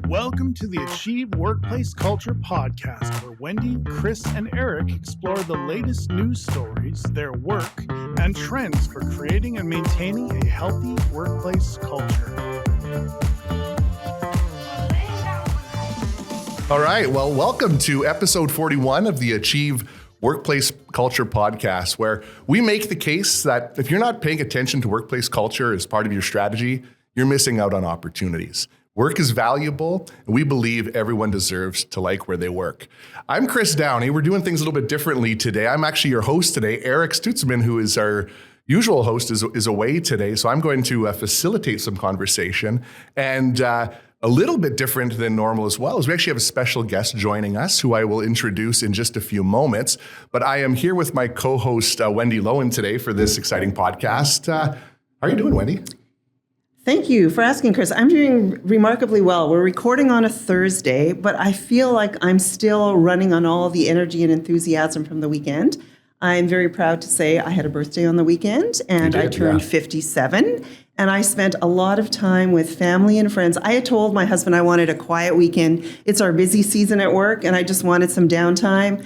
Welcome to the Achieve Workplace Culture podcast, where Wendy, Chris, and Eric explore the latest news stories, their work, and trends for creating and maintaining a healthy workplace culture. All right, well, welcome to episode 41 of the Achieve Workplace Culture podcast, where we make the case that if you're not paying attention to workplace culture as part of your strategy, you're missing out on opportunities. Work is valuable, and we believe everyone deserves to like where they work. I'm Chris Downey. We're doing things a little bit differently today. I'm actually your host today. Eric Stutzman, who is our usual host, is away today, so I'm going to facilitate some conversation. And a little bit different than normal as well is we actually have a special guest joining us, who I will introduce in just a few moments. But I am here with my co-host, Wendy Loewen, today for this exciting podcast. How are you doing, Wendy? Thank you for asking, Chris. I'm doing remarkably well. We're recording on a Thursday, but I feel like I'm still running on all the energy and enthusiasm from the weekend. I'm very proud to say I had a birthday on the weekend, and I turned 57, and I spent a lot of time with family and friends. I had told my husband I wanted a quiet weekend. It's our busy season at work, and I just wanted some downtime.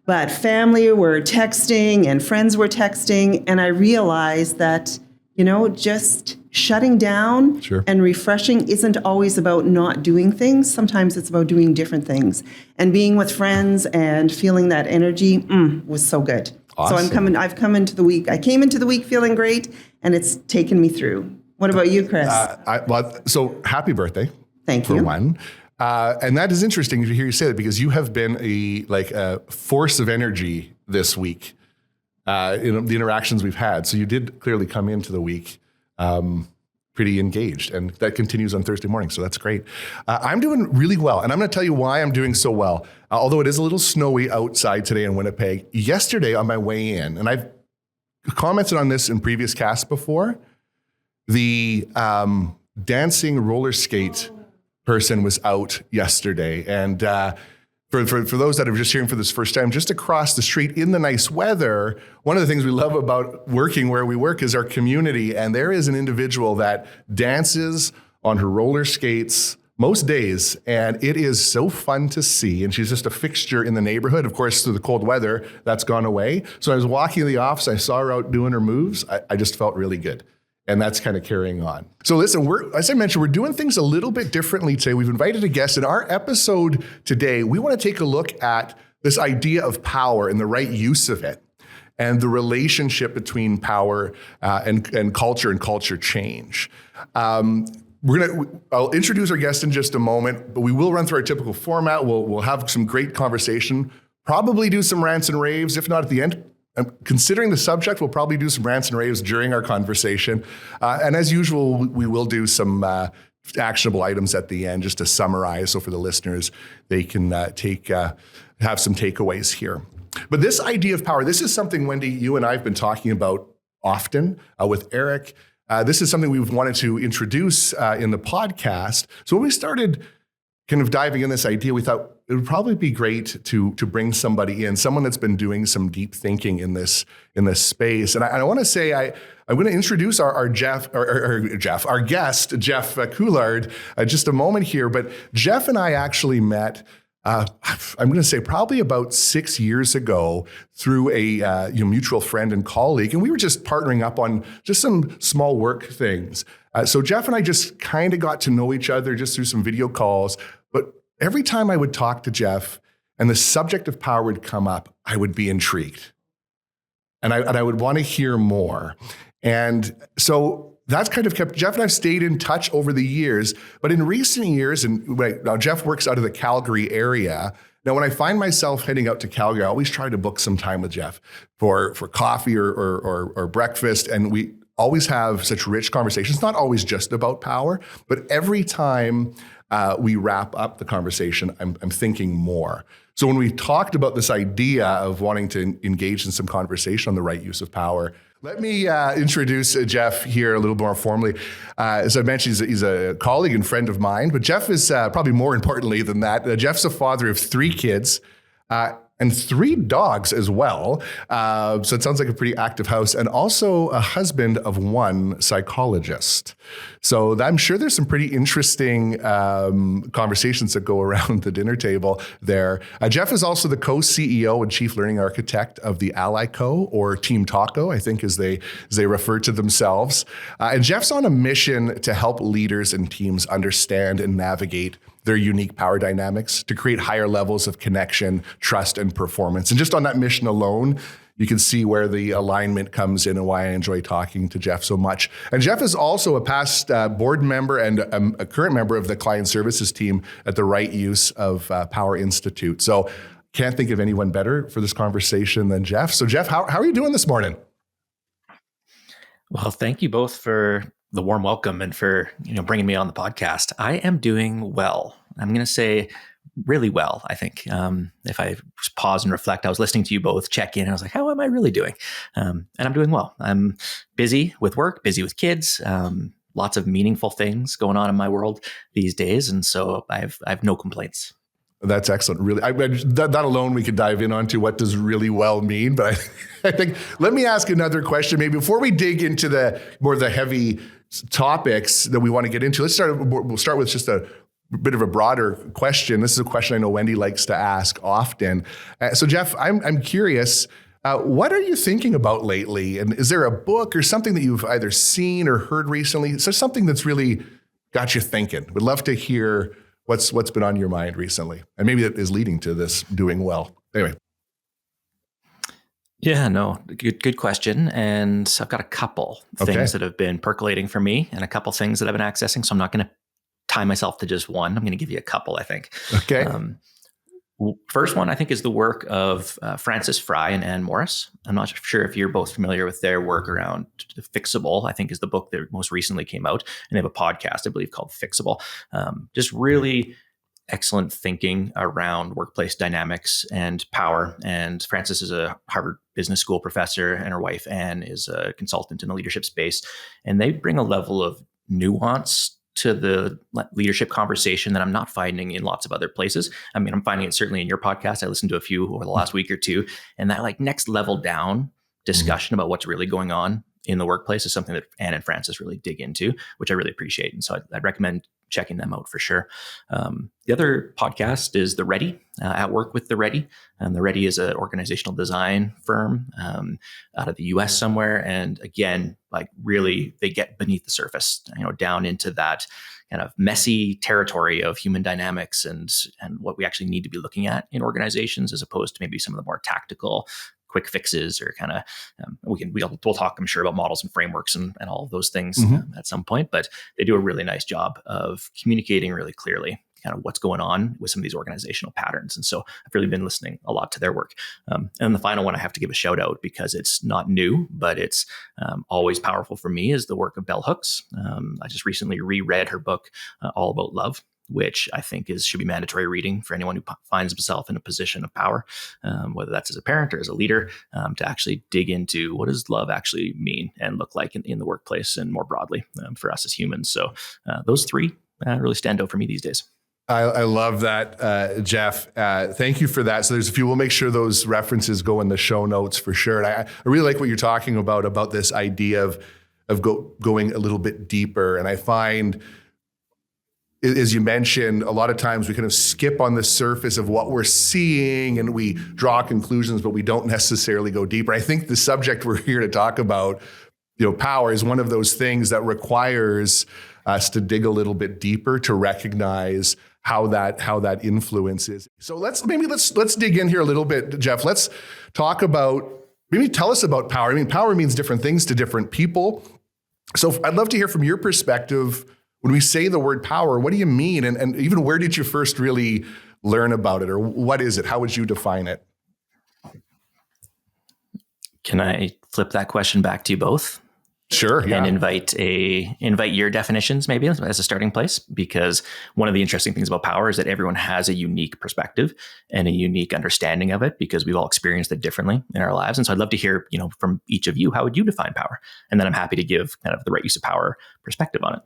But family were texting and friends were texting, and I realized that, just shutting down and refreshing isn't always about not doing things. Sometimes it's about doing different things. And being with friends and feeling that energy was so good. Awesome. So I came into the week feeling great, and it's taken me through. What about you, Chris? So happy birthday. Thank for you. One. And that is interesting to hear you say that, because you have been a force of energy this week. In the interactions we've had. So you did clearly come into the week pretty engaged, and that continues on Thursday morning. So that's great. I'm doing really well, and I'm going to tell you why I'm doing so well. Although it is a little snowy outside today in Winnipeg, yesterday on my way in, and I've commented on this in previous casts before, the dancing roller skate person was out yesterday, and For those that are just hearing for this first time, just across the street in the nice weather, one of the things we love about working where we work is our community. And there is an individual that dances on her roller skates most days, and it is so fun to see. And she's just a fixture in the neighborhood. Of course, through the cold weather, that's gone away. So I was walking in the office, I saw her out doing her moves. I just felt really good. And that's kind of carrying on. So listen, as I mentioned, we're doing things a little bit differently today. We've invited a guest. In our episode today, we want to take a look at this idea of power and the right use of it, and the relationship between power and culture change. I'll introduce our guest in just a moment, but we will run through our typical format. We'll have some great conversation, probably do some rants and raves, if not at the end. Considering the subject, we'll probably do some rants and raves during our conversation. And as usual, we will do some actionable items at the end just to summarize. So for the listeners, they can have some takeaways here. But this idea of power, this is something, Wendy, you and I have been talking about often with Eric. This is something we've wanted to introduce in the podcast. So when we started kind of diving in this idea, we thought it would probably be great to bring somebody in, someone that's been doing some deep thinking in this space. And I want to say I'm going to introduce our guest, Jeff Couillard, just a moment here. But Jeff and I actually met, I'm going to say probably about 6 years ago through a mutual friend and colleague, and we were just partnering up on just some small work things. So Jeff and I just kind of got to know each other just through some video calls. But every time I would talk to Jeff and the subject of power would come up, I would be intrigued. And I would want to hear more. And so that's kind of kept, Jeff and I've stayed in touch over the years. But in recent years, now Jeff works out of the Calgary area. Now, when I find myself heading out to Calgary, I always try to book some time with Jeff for coffee or breakfast. And we always have such rich conversations, not always just about power, but every time we wrap up the conversation, I'm thinking more. So when we talked about this idea of wanting to engage in some conversation on the right use of power, let me introduce Jeff here a little more formally. As I mentioned, he's a colleague and friend of mine, but Jeff is probably more importantly than that. Jeff's a father of 3 kids. and 3 dogs as well. So it sounds like a pretty active house, and also a husband of 1 psychologist. So I'm sure there's some pretty interesting conversations that go around the dinner table there. Jeff is also the co-CEO and chief learning architect of the Ally Co, or Team Taco, I think as they refer to themselves. And Jeff's on a mission to help leaders and teams understand and navigate their unique power dynamics to create higher levels of connection, trust, and performance. And just on that mission alone, you can see where the alignment comes in and why I enjoy talking to Jeff so much. And Jeff is also a past board member and a current member of the client services team at the Right Use of Power Institute. So can't think of anyone better for this conversation than Jeff. So Jeff, how are you doing this morning? Well, thank you both for the warm welcome and for bringing me on the podcast. I am doing well. I'm going to say really well, I think. If I just pause and reflect, I was listening to you both check in and I was like, how am I really doing? And I'm doing well. I'm busy with work, busy with kids, lots of meaningful things going on in my world these days. And so I have no complaints. That's excellent. Really, that alone we could dive in onto what does really well mean. But I think let me ask another question, maybe before we dig into the more of the heavy topics that we want to get into. We'll start with just a bit of a broader question. This is a question I know Wendy likes to ask often. So Jeff, I'm curious. What are you thinking about lately? And is there a book or something that you've either seen or heard recently? Is there something that's really got you thinking? Would love to hear what's been on your mind recently, and maybe that is leading to this doing well. Anyway. Yeah, no, good question. And I've got a couple things that have been percolating for me and a couple things that I've been accessing. So I'm not going to tie myself to just one. I'm going to give you a couple, I think. Okay. First one, I think, is the work of Frances Fry and Anne Morris. I'm not sure if you're both familiar with their work around Fixable, I think is the book that most recently came out. And they have a podcast, I believe, called Fixable. Just really excellent thinking around workplace dynamics and power. And Frances is a Harvard Business School professor, and her wife, Anne, is a consultant in the leadership space. And they bring a level of nuance to the leadership conversation that I'm not finding in lots of other places. I mean, I'm finding it certainly in your podcast. I listened to a few over the last week or two, and that next level down discussion about what's really going on in the workplace is something that Anne and Frances really dig into, which I really appreciate. And so I'd recommend checking them out for sure. The other podcast is The Ready, At Work with The Ready. The Ready is an organizational design firm out of the US somewhere. And again, really, they get beneath the surface, down into that kind of messy territory of human dynamics and what we actually need to be looking at in organizations, as opposed to maybe some of the more tactical quick fixes, or kind of we'll talk, I'm sure, about models and frameworks and all of those things at some point. But they do a really nice job of communicating really clearly kind of what's going on with some of these organizational patterns. And so I've really been listening a lot to their work. And the final one I have to give a shout out, because it's not new, but it's always powerful for me, is the work of Bell Hooks. I just recently reread her book, All About Love, which I think should be mandatory reading for anyone who finds himself in a position of power, whether that's as a parent or as a leader, to actually dig into what does love actually mean and look like in the workplace and more broadly for us as humans. So those three really stand out for me these days. I love that, Jeff. Thank you for that. So there's a few, we'll make sure those references go in the show notes for sure. And I really like what you're talking about this idea of going a little bit deeper. And I find, as you mentioned, a lot of times we kind of skip on the surface of what we're seeing and we draw conclusions, but we don't necessarily go deeper. I think the subject we're here to talk about, power, is one of those things that requires us to dig a little bit deeper to recognize how that influences. So let's dig in here a little bit, Jeff. Let's talk about, maybe tell us about power. I mean, power means different things to different people. So I'd love to hear from your perspective. When we say the word power, what do you mean? And even where did you first really learn about it? Or what is it? How would you define it? Can I flip that question back to you both? Sure. Yeah. And invite your definitions maybe as a starting place, because one of the interesting things about power is that everyone has a unique perspective and a unique understanding of it, because we've all experienced it differently in our lives. And so I'd love to hear, from each of you, how would you define power? And then I'm happy to give kind of the right use of power perspective on it.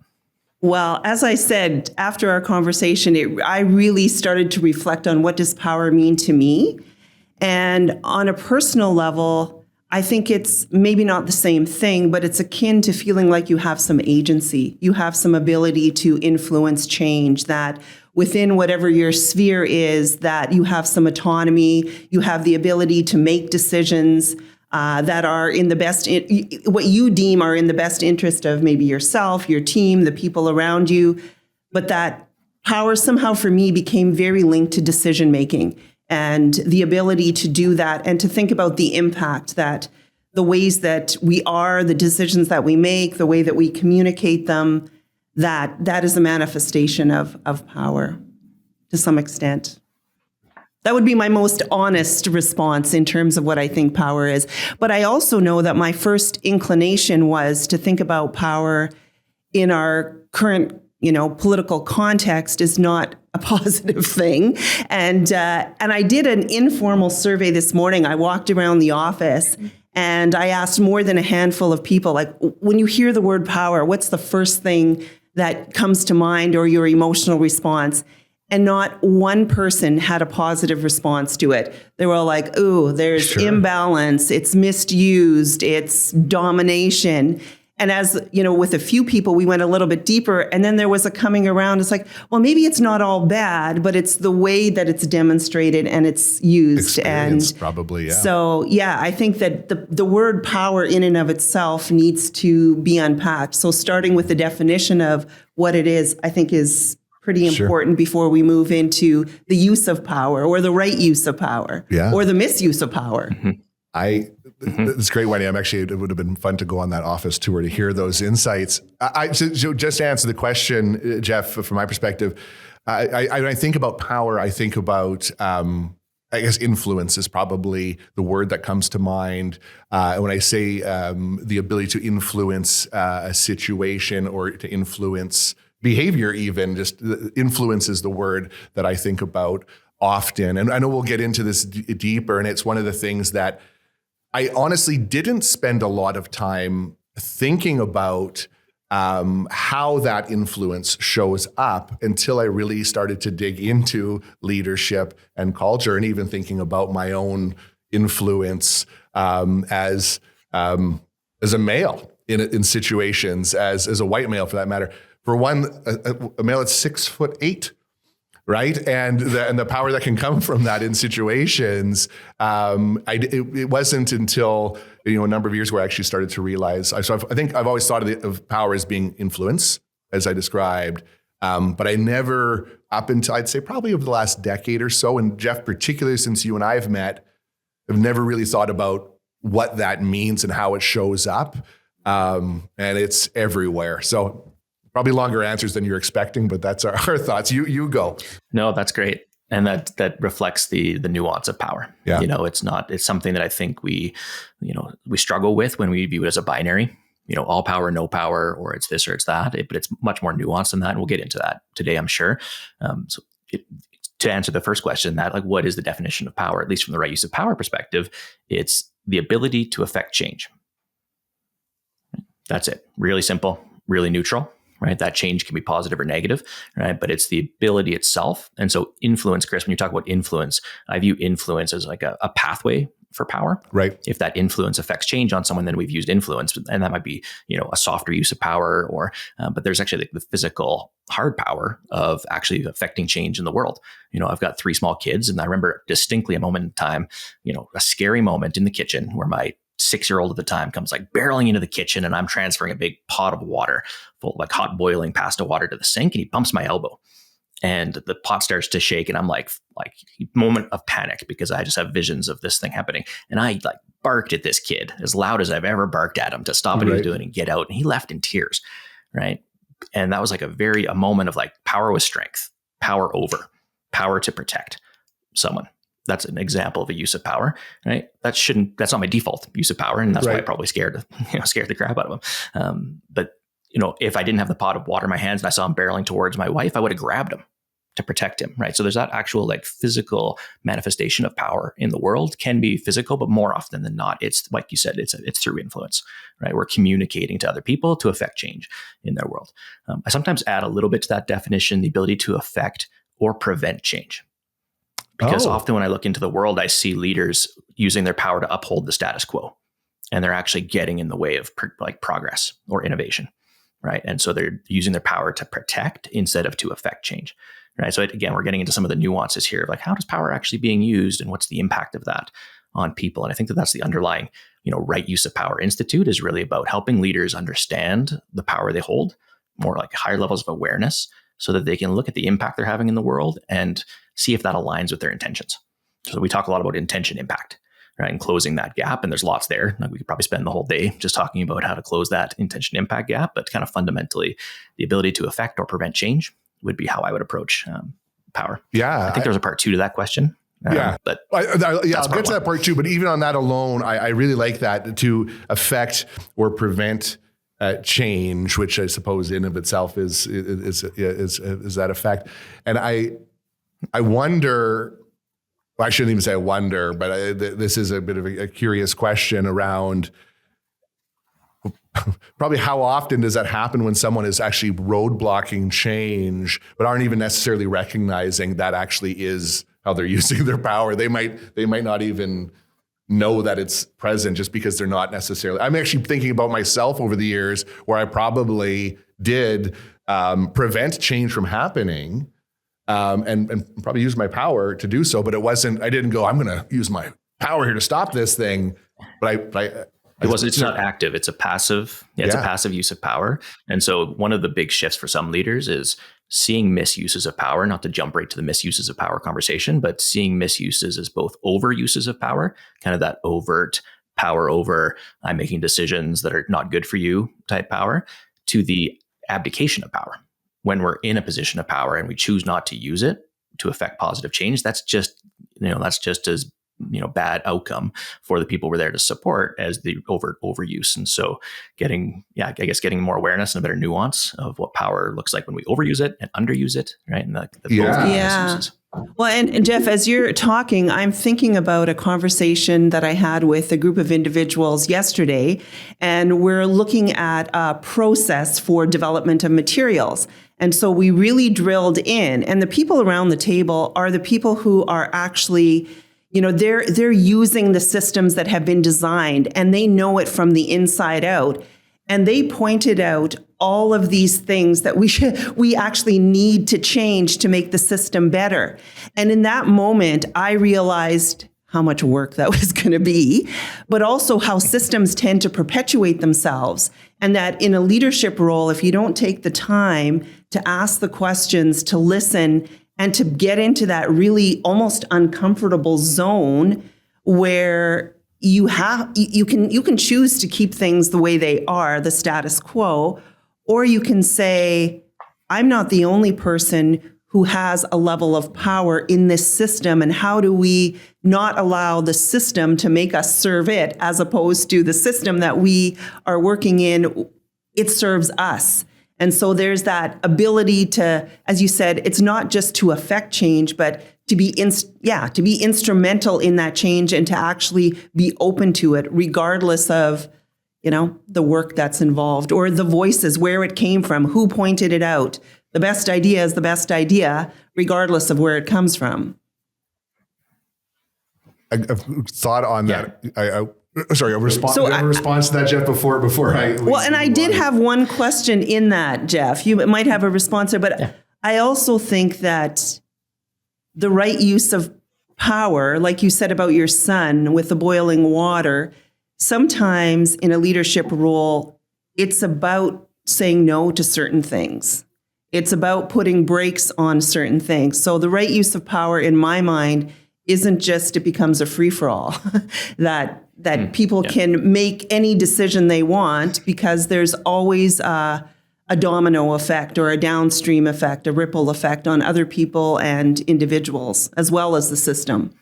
Well, as I said, after our conversation, I really started to reflect on what does power mean to me. And on a personal level, I think it's maybe not the same thing, but it's akin to feeling like you have some agency. You have some ability to influence change, that within whatever your sphere is, that you have some autonomy, you have the ability to make decisions that are in the best, what you deem are in the best interest of maybe yourself, your team, the people around you. But that power somehow for me became very linked to decision making and the ability to do that and to think about the impact that the ways that we are, the decisions that we make, the way that we communicate them, that is a manifestation of power to some extent. That would be my most honest response in terms of what I think power is. But I also know that my first inclination was to think about power in our current, political context is not a positive thing. And I did an informal survey this morning. I walked around the office and I asked more than a handful of people, like, when you hear the word power, what's the first thing that comes to mind or your emotional response? And not one person had a positive response to it. They were all like, ooh, there's imbalance, it's misused, it's domination. And as, with a few people, we went a little bit deeper. And then there was a coming around. It's like, well, maybe it's not all bad, but it's the way that it's demonstrated and it's used. Experience, and probably, yeah. So, I think that the word power in and of itself needs to be unpacked. So starting with the definition of what it is, I think is pretty important before we move into the use of power or the right use of power or the misuse of power. Mm-hmm. It's great, Wendy. It would have been fun to go on that office tour to hear those insights. So just to answer the question, Jeff, from my perspective, when I think about power, I think about, I guess influence is probably the word that comes to mind. When I say the ability to influence a situation or to influence behavior, even just influence is the word that I think about often. And I know we'll get into this deeper, and it's one of the things that I honestly didn't spend a lot of time thinking about how that influence shows up until I really started to dig into leadership and culture, and even thinking about my own influence as a male in situations, as a white male for that matter. For one, a male that's 6'8", right? And the power that can come from that in situations. It wasn't until a number of years where I actually started to realize. I think I've always thought of power as being influence, as I described, but I never, up until I'd say probably over the last decade or so, and Jeff, particularly since you and I have met, I've never really thought about what that means and how it shows up, and it's everywhere. So. Probably longer answers than you're expecting, but that's our thoughts. You go. No, that's great. And that reflects the nuance of power. Yeah. It's something that I think we struggle with when we view it as a binary, all power, no power, or it's this or it's that, but it's much more nuanced than that. And we'll get into that today, I'm sure. To answer the first question, what is the definition of power, at least from the right use of power perspective, it's the ability to affect change. That's it. Really simple, really neutral. Right, that change can be positive or negative, right? But it's the ability itself. And so influence, Chris, when you talk about influence, I view influence as like a pathway for power. Right. If that influence affects change on someone, then we've used influence, and that might be, a softer use of power, or but there's actually the physical hard power of actually affecting change in the world. I've got 3 small kids, and I remember distinctly a moment in time, a scary moment in the kitchen where my 6-year-old at the time comes barreling into the kitchen, and I'm transferring a big pot of water full of hot boiling pasta water to the sink, and he bumps my elbow and the pot starts to shake, and I'm like moment of panic because I just have visions of this thing happening. And I barked at this kid as loud as I've ever barked at him to stop what he was doing and get out. And he left in tears. Right. And that was a moment of power with strength, power over, power to protect someone. That's an example of a use of power, right? That's not my default use of power. And that's why I probably scared the crap out of him. But if I didn't have the pot of water in my hands and I saw him barreling towards my wife, I would have grabbed him to protect him, right? So there's that actual physical manifestation of power in the world. Can be physical, but more often than not, it's like you said, it's through influence, right? We're communicating to other people to affect change in their world. I sometimes add a little bit to that definition, the ability to affect or prevent change. Because often when I look into the world, I see leaders using their power to uphold the status quo, and they're actually getting in the way of progress or innovation, right? And so they're using their power to protect instead of to affect change, right? So again, we're getting into some of the nuances here of like, how does power actually being used, and what's the impact of that on people? And I think that that's the underlying, Right Use of Power Institute is really about helping leaders understand the power they hold, more like higher levels of awareness, so that they can look at the impact they're having in the world and see if that aligns with their intentions. So we talk a lot about intention impact, right? And closing that gap. And there's lots there. Like we could probably spend the whole day just talking about how to close that intention impact gap, but kind of fundamentally the ability to affect or prevent change would be how I would approach power. Yeah. I think there's a part 2 to that question. But I'll get to that part 2. But even on that alone, I really like that, to affect or prevent change, which I suppose in of itself is that effect. And I wonder, well, I shouldn't even say I wonder, but this is a bit of a curious question around probably how often does that happen when someone is actually roadblocking change, but aren't even necessarily recognizing that actually is how they're using their power. They might not even know that it's present just because they're not necessarily. I'm actually thinking about myself over the years where I probably did prevent change from happening, and probably use my power to do so. But I didn't go, I'm going to use my power here to stop this thing. But it's not active. It's a passive. It's a passive use of power. And so one of the big shifts for some leaders is seeing misuses of power, not to jump right to the misuses of power conversation, but seeing misuses as both overuses of power, kind of that overt power over I'm making decisions that are not good for you type power, to the abdication of power. When we're in a position of power and we choose not to use it to affect positive change, that's just as bad outcome for the people we're there to support as the overuse. And so getting more awareness and a better nuance of what power looks like when we overuse it and underuse it, right? And the misuses. Well, and Jeff, as you're talking, I'm thinking about a conversation that I had with a group of individuals yesterday, and we're looking at a process for development of materials. And so we really drilled in, and the people around the table are the people who are actually, they're using the systems that have been designed, and they know it from the inside out. And they pointed out all of these things that we actually need to change to make the system better. And in that moment, I realized how much work that was going to be, but also how systems tend to perpetuate themselves. And that in a leadership role, if you don't take the time to ask the questions, to listen, and to get into that really almost uncomfortable zone where you can choose to keep things the way they are, the status quo, or you can say, I'm not the only person who has a level of power in this system, and how do we not allow the system to make us serve it, as opposed to the system that we are working in, it serves us. And so there's that ability to, as you said, it's not just to affect change, but to be instrumental in that change, and to actually be open to it, regardless of, the work that's involved, or the voices, where it came from, who pointed it out. The best idea is the best idea, regardless of where it comes from. A thought on that. Sorry, a response to that, Jeff, before I... And I did have one question in that, Jeff. You might have a response there, but I also think that the right use of power, like you said about your son with the boiling water, sometimes in a leadership role, it's about saying no to certain things. It's about putting brakes on certain things. So the right use of power, in my mind, isn't just it becomes a free-for-all, that people can make any decision they want, because there's always a domino effect or a downstream effect, a ripple effect on other people and individuals, as well as the system.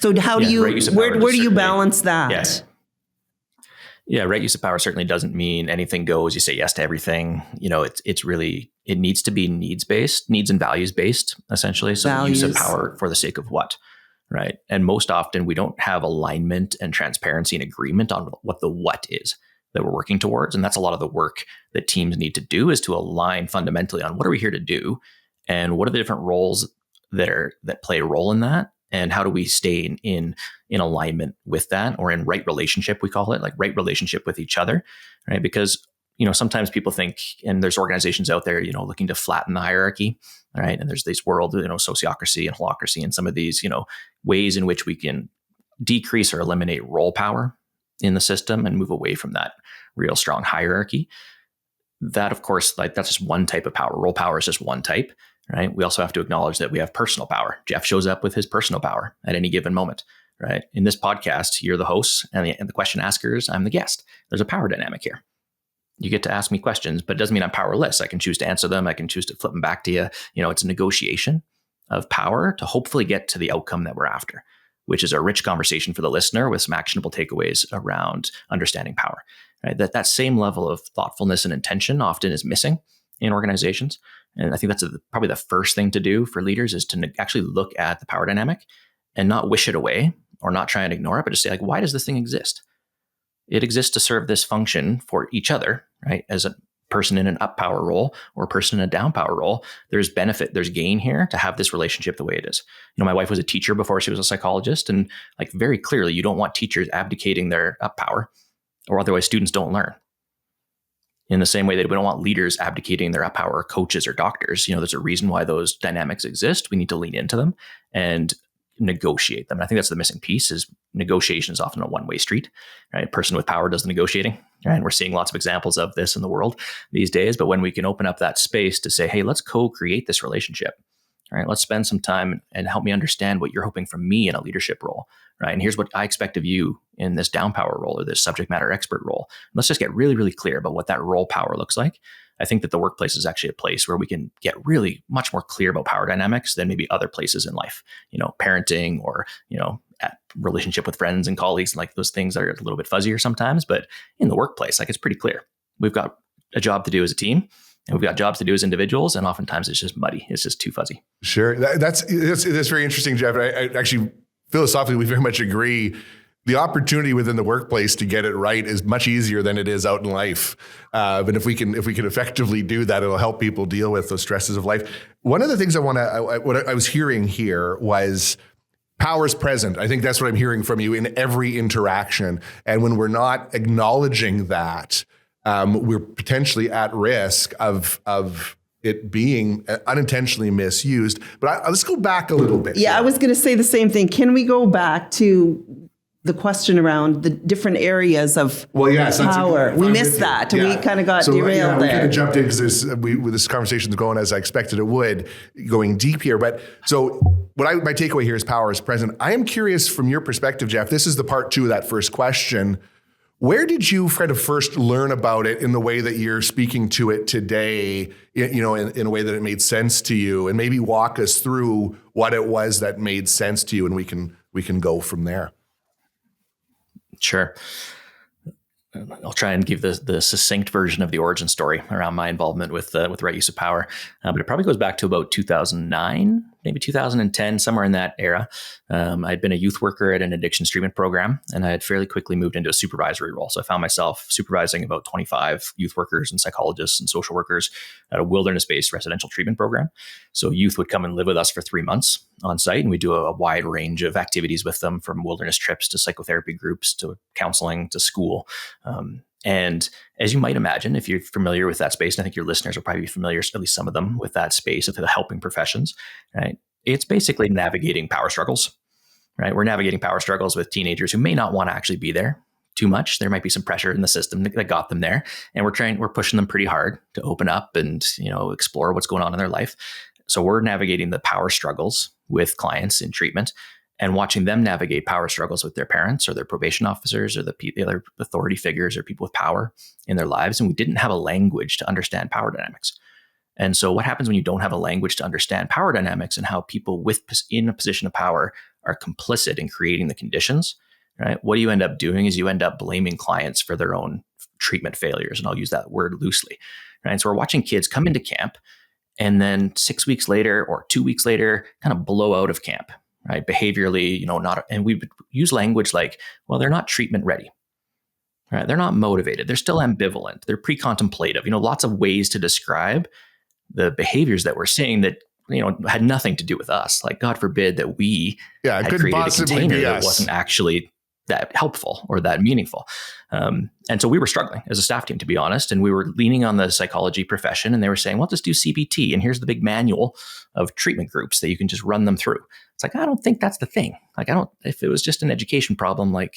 So how do you, where do you balance that? Yes. Yeah, right use of power certainly doesn't mean anything goes. You say yes to everything. It's really, it needs to be needs and values based, essentially. So the use of power for the sake of what, right? And most often we don't have alignment and transparency and agreement on what the what is that we're working towards. And that's a lot of the work that teams need to do, is to align fundamentally on what are we here to do, and what are the different roles that play a role in that, and how do we stay in alignment with that, or in right relationship, we call it, like right relationship with each other, right? Because sometimes people think, and there's organizations out there, looking to flatten the hierarchy, right? And there's this world, sociocracy and holacracy, and some of these, ways in which we can decrease or eliminate role power in the system and move away from that real strong hierarchy. That, of course, like that's just one type of power. Role power is just one type, right? We also have to acknowledge that we have personal power. Jeff shows up with his personal power at any given moment, right? In this podcast, you're the host and the question askers, I'm the guest. There's a power dynamic here. You get to ask me questions, but it doesn't mean I'm powerless. I can choose to answer them. I can choose to flip them back to you. It's a negotiation of power to hopefully get to the outcome that we're after, which is a rich conversation for the listener with some actionable takeaways around understanding power. Right? That same level of thoughtfulness and intention often is missing in organizations. And I think that's probably the first thing to do for leaders, is to actually look at the power dynamic and not wish it away or not try and ignore it, but just say, like, why does this thing exist? It exists to serve this function for each other, right? As a person in an up power role or a person in a down power role, there's benefit, there's gain here to have this relationship the way it is. My wife was a teacher before she was a psychologist, and like very clearly, you don't want teachers abdicating their up power, or otherwise students don't learn. In the same way that we don't want leaders abdicating their up power, or coaches or doctors. There's a reason why those dynamics exist. We need to lean into them and negotiate them. And I think that's the missing piece, is negotiation is often a one-way street, right? A person with power does the negotiating, right? And we're seeing lots of examples of this in the world these days. But when we can open up that space to say, hey, let's co-create this relationship, right? Let's spend some time and help me understand what you're hoping from me in a leadership role, right? And here's what I expect of you in this down power role or this subject matter expert role. And let's just get really, really clear about what that role power looks like. I think that the workplace is actually a place where we can get really much more clear about power dynamics than maybe other places in life, parenting or, at relationship with friends and colleagues. Like those things are a little bit fuzzier sometimes, but in the workplace, like it's pretty clear. We've got a job to do as a team, and we've got jobs to do as individuals. And oftentimes it's just muddy. It's just too fuzzy. Sure. That's very interesting, Jeff. I actually, philosophically, we very much agree. The opportunity within the workplace to get it right is much easier than it is out in life. But if we can effectively do that, it'll help people deal with those stresses of life. One of the things what I was hearing here was power is present. I think that's what I'm hearing from you in every interaction. And when we're not acknowledging that, we're potentially at risk of it being unintentionally misused. But let's go back a little bit. Yeah, I was going to say the same thing. Can we go back to the question around the different areas of power? We missed that. Yeah. We kind of got derailed there. We kind of jumped in because this conversation's going as I expected it would, going deep here. But so my takeaway here is power is present. I am curious from your perspective, Jeff, this is the part 2 of that first question. Where did you kind of first learn about it in the way that you're speaking to it today, in a way that it made sense to you, and maybe walk us through what it was that made sense to you, and we can go from there. Sure. I'll try and give the succinct version of the origin story around my involvement with the right use of power. But it probably goes back to about 2009, maybe 2010, somewhere in that era. I'd been a youth worker at an addictions treatment program, and I had fairly quickly moved into a supervisory role. So I found myself supervising about 25 youth workers and psychologists and social workers at a wilderness-based residential treatment program. So youth would come and live with us for 3 months on site, and we do a wide range of activities with them, from wilderness trips to psychotherapy groups to counseling to school. And as you might imagine, if you're familiar with that space, and I think your listeners will probably be familiar, at least some of them, with that space of the helping professions, right? It's basically navigating power struggles, right? We're navigating power struggles with teenagers who may not want to actually be there too much. There might be some pressure in the system that got them there. And we're pushing them pretty hard to open up and, explore what's going on in their life. So we're navigating the power struggles with clients in treatment, and watching them navigate power struggles with their parents or their probation officers or the other authority figures or people with power in their lives. And we didn't have a language to understand power dynamics. And so what happens when you don't have a language to understand power dynamics and how people in a position of power are complicit in creating the conditions, right? What you end up doing is you end up blaming clients for their own treatment failures. And I'll use that word loosely, right? So we're watching kids come into camp and then 6 weeks later or 2 weeks later kind of blow out of camp, right? Behaviorally, and we would use language like, well, they're not treatment ready, right? They're not motivated. They're still ambivalent. They're pre-contemplative, lots of ways to describe the behaviors that we're seeing that had nothing to do with us. Like, God forbid that we had couldn't created a possibly container be that us. wasn't actually that helpful or that meaningful. And so we were struggling as a staff team, to be honest. And we were leaning on the psychology profession, and they were saying, well, just do CBT. And here's the big manual of treatment groups that you can just run them through. It's like, I don't think that's the thing. Like, if it was just an education problem, like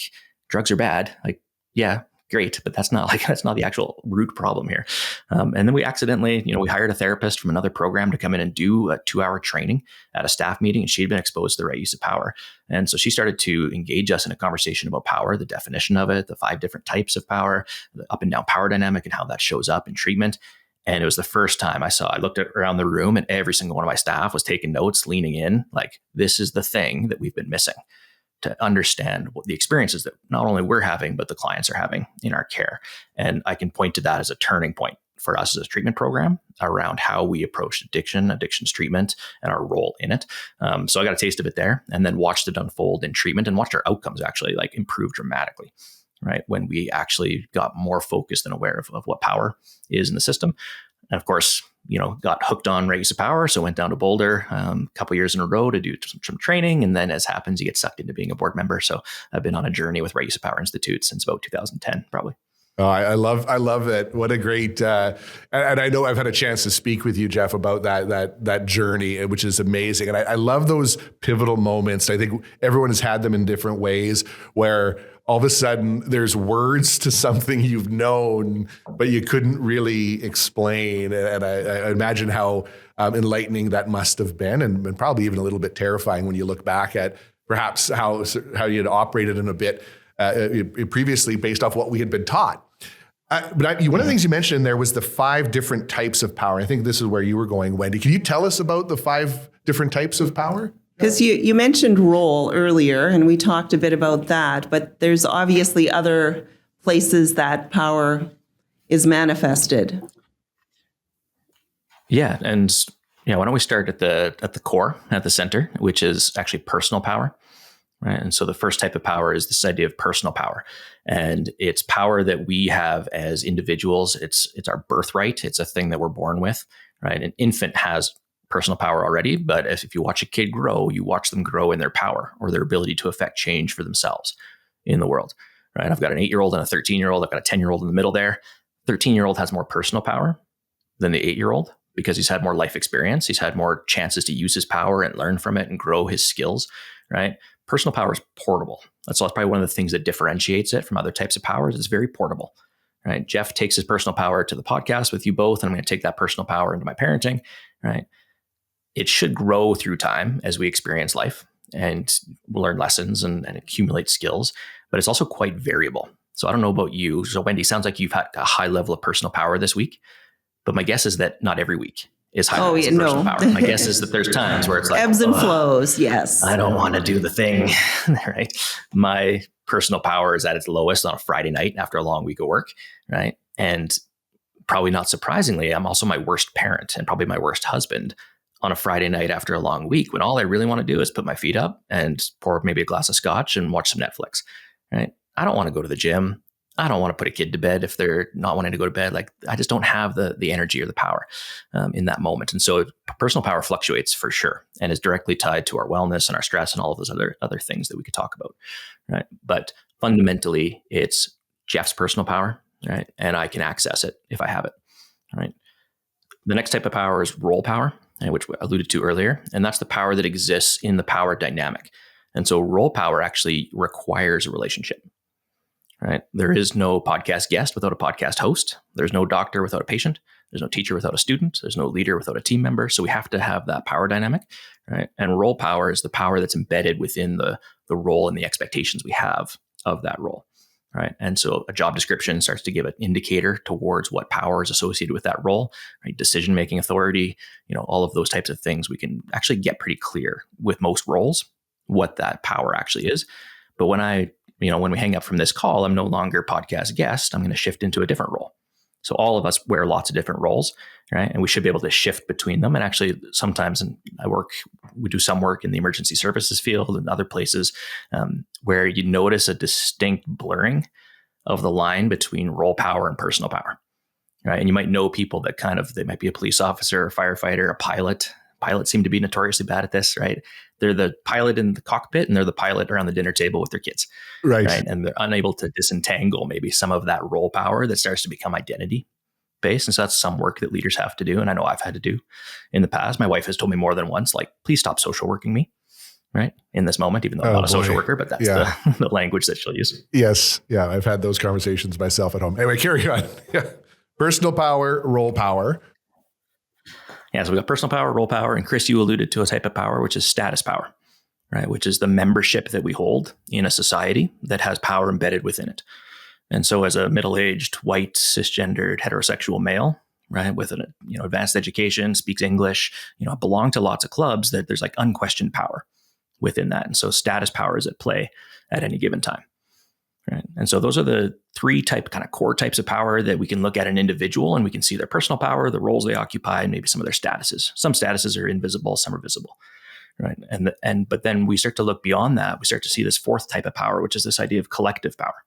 drugs are bad, like, yeah, great, but that's not the actual root problem here. And then we accidentally, we hired a therapist from another program to come in and do a 2-hour training at a staff meeting, and she'd been exposed to the right use of power. And so she started to engage us in a conversation about power, the definition of it, the 5 different types of power, the up and down power dynamic, and how that shows up in treatment. And it was the first time I looked around the room, and every single one of my staff was taking notes, leaning in, like, this is the thing that we've been missing to understand what the experiences that not only we're having, but the clients are having in our care. And I can point to that as a turning point for us as a treatment program around how we approached addictions treatment, and our role in it. So I got a taste of it there, and then watched it unfold in treatment, and watched our outcomes actually like improve dramatically, right? When we actually got more focused and aware of what power is in the system. And of course, got hooked on right use of power. So went down to Boulder a couple years in a row to do some training. And then, as happens, you get sucked into being a board member. So I've been on a journey with Right Use of Power Institute since about 2010, probably. Oh, I love it. What a great, and I know I've had a chance to speak with you, Jeff, about that journey, which is amazing. And I love those pivotal moments. I think everyone has had them in different ways, where all of a sudden there's words to something you've known, but you couldn't really explain. And I imagine how enlightening that must have been, and probably even a little bit terrifying when you look back at perhaps how you had operated in a bit previously based off what we had been taught. But one of the things you mentioned in there was the 5 different types of power. I think this is where you were going, Wendy. Can you tell us about the 5 different types of power? Because you mentioned role earlier, and we talked a bit about that, but there's obviously other places that power is manifested. Yeah, and why don't we start at the core, at the center, which is actually personal power, right? And so the first type of power is this idea of personal power, and it's power that we have as individuals. It's our birthright. It's a thing that we're born with, right? An infant has personal power already, but if you watch a kid grow, you watch them grow in their power or their ability to affect change for themselves in the world, right? I've got an 8-year-old and a 13-year-old. I've got a 10-year-old in the middle there. 13-year-old has more personal power than the 8-year-old because he's had more life experience. He's had more chances to use his power and learn from it and grow his skills, right? Personal power is portable. That's probably one of the things that differentiates it from other types of powers. It's very portable, right? Jeff takes his personal power to the podcast with you both, and I'm going to take that personal power into my parenting, right? It should grow through time as we experience life and learn lessons and accumulate skills, but it's also quite variable. So I don't know about you. So Wendy, sounds like you've had a high level of personal power this week, but my guess is that not every week is high levels of personal power. My guess is that there's times where it's like ebbs and flows. Yes. I don't want to do the thing, right? My personal power is at its lowest on a Friday night after a long week of work, right? And probably not surprisingly, I'm also my worst parent and probably my worst husband on a Friday night after a long week, when all I really want to do is put my feet up and pour maybe a glass of scotch and watch some Netflix, right? I don't want to go to the gym. I don't want to put a kid to bed if they're not wanting to go to bed. Like, I just don't have the energy or the power in that moment. And so personal power fluctuates for sure, and is directly tied to our wellness and our stress and all of those other things that we could talk about, right? But fundamentally, it's Jeff's personal power, right? And I can access it if I have it, right? The next type of power is role power, which we alluded to earlier, and that's the power that exists in the power dynamic. And so role power actually requires a relationship, right? There is no podcast guest without a podcast host. There's no doctor without a patient. There's no teacher without a student. There's no leader without a team member. So we have to have that power dynamic, right? And role power is the power that's embedded within the role and the expectations we have of that role, right? And so a job description starts to give an indicator towards what power is associated with that role, right? Decision-making authority, all of those types of things. We can actually get pretty clear with most roles what that power actually is. But when we hang up from this call, I'm no longer podcast guest. I'm going to shift into a different role. So all of us wear lots of different roles, right? And we should be able to shift between them. And actually, sometimes we do some work in the emergency services field and other places where you notice a distinct blurring of the line between role power and personal power, right? And you might know people that they might be a police officer, a firefighter, a pilot, Pilots seem to be notoriously bad at this, right? They're the pilot in the cockpit and they're the pilot around the dinner table with their kids. Right. And they're unable to disentangle maybe some of that role power that starts to become identity based. And so that's some work that leaders have to do. And I know I've had to do in the past. My wife has told me more than once, like, please stop social working me, right? In this moment, even though I'm not a social worker, but that's the language that she'll use. Yes. Yeah. I've had those conversations myself at home. Anyway, carry on. Personal power, role power. Yeah, so we got personal power, role power, and Chris, you alluded to a type of power, which is status power, right? Which is the membership that we hold in a society that has power embedded within it. And so as a middle-aged, white, cisgendered, heterosexual male, right, with an advanced education, speaks English, I belong to lots of clubs that there's like unquestioned power within that. And so status power is at play at any given time. Right. And so those are the three kind of core types of power that we can look at an individual and we can see their personal power, the roles they occupy, and maybe some of their statuses. Some statuses are invisible, some are visible. Right. But then we start to look beyond that. We start to see this fourth type of power, which is this idea of collective power.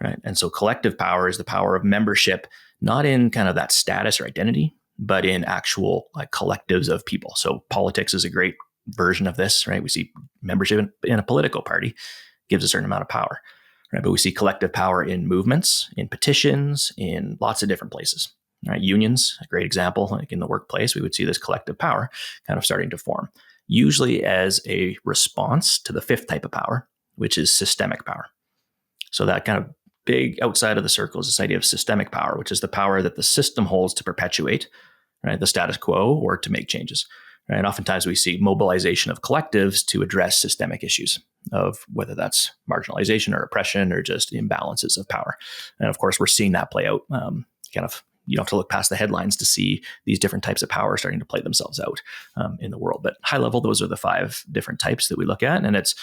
Right. And so collective power is the power of membership, not in kind of that status or identity, but in actual like collectives of people. So politics is a great version of this, right? We see membership in a political party gives a certain amount of power. Right, but we see collective power in movements, in petitions, in lots of different places. Right, unions, a great example, like in the workplace, we would see this collective power kind of starting to form, usually as a response to the fifth type of power, which is systemic power. So that kind of big outside of the circle is this idea of systemic power, which is the power that the system holds to perpetuate, right, the status quo or to make changes. Right? And oftentimes we see mobilization of collectives to address systemic issues of whether that's marginalization or oppression or just imbalances of power. And of course, we're seeing that play out. You don't have to look past the headlines to see these different types of power starting to play themselves out in the world. But high level, those are the 5 different types that we look at. And it's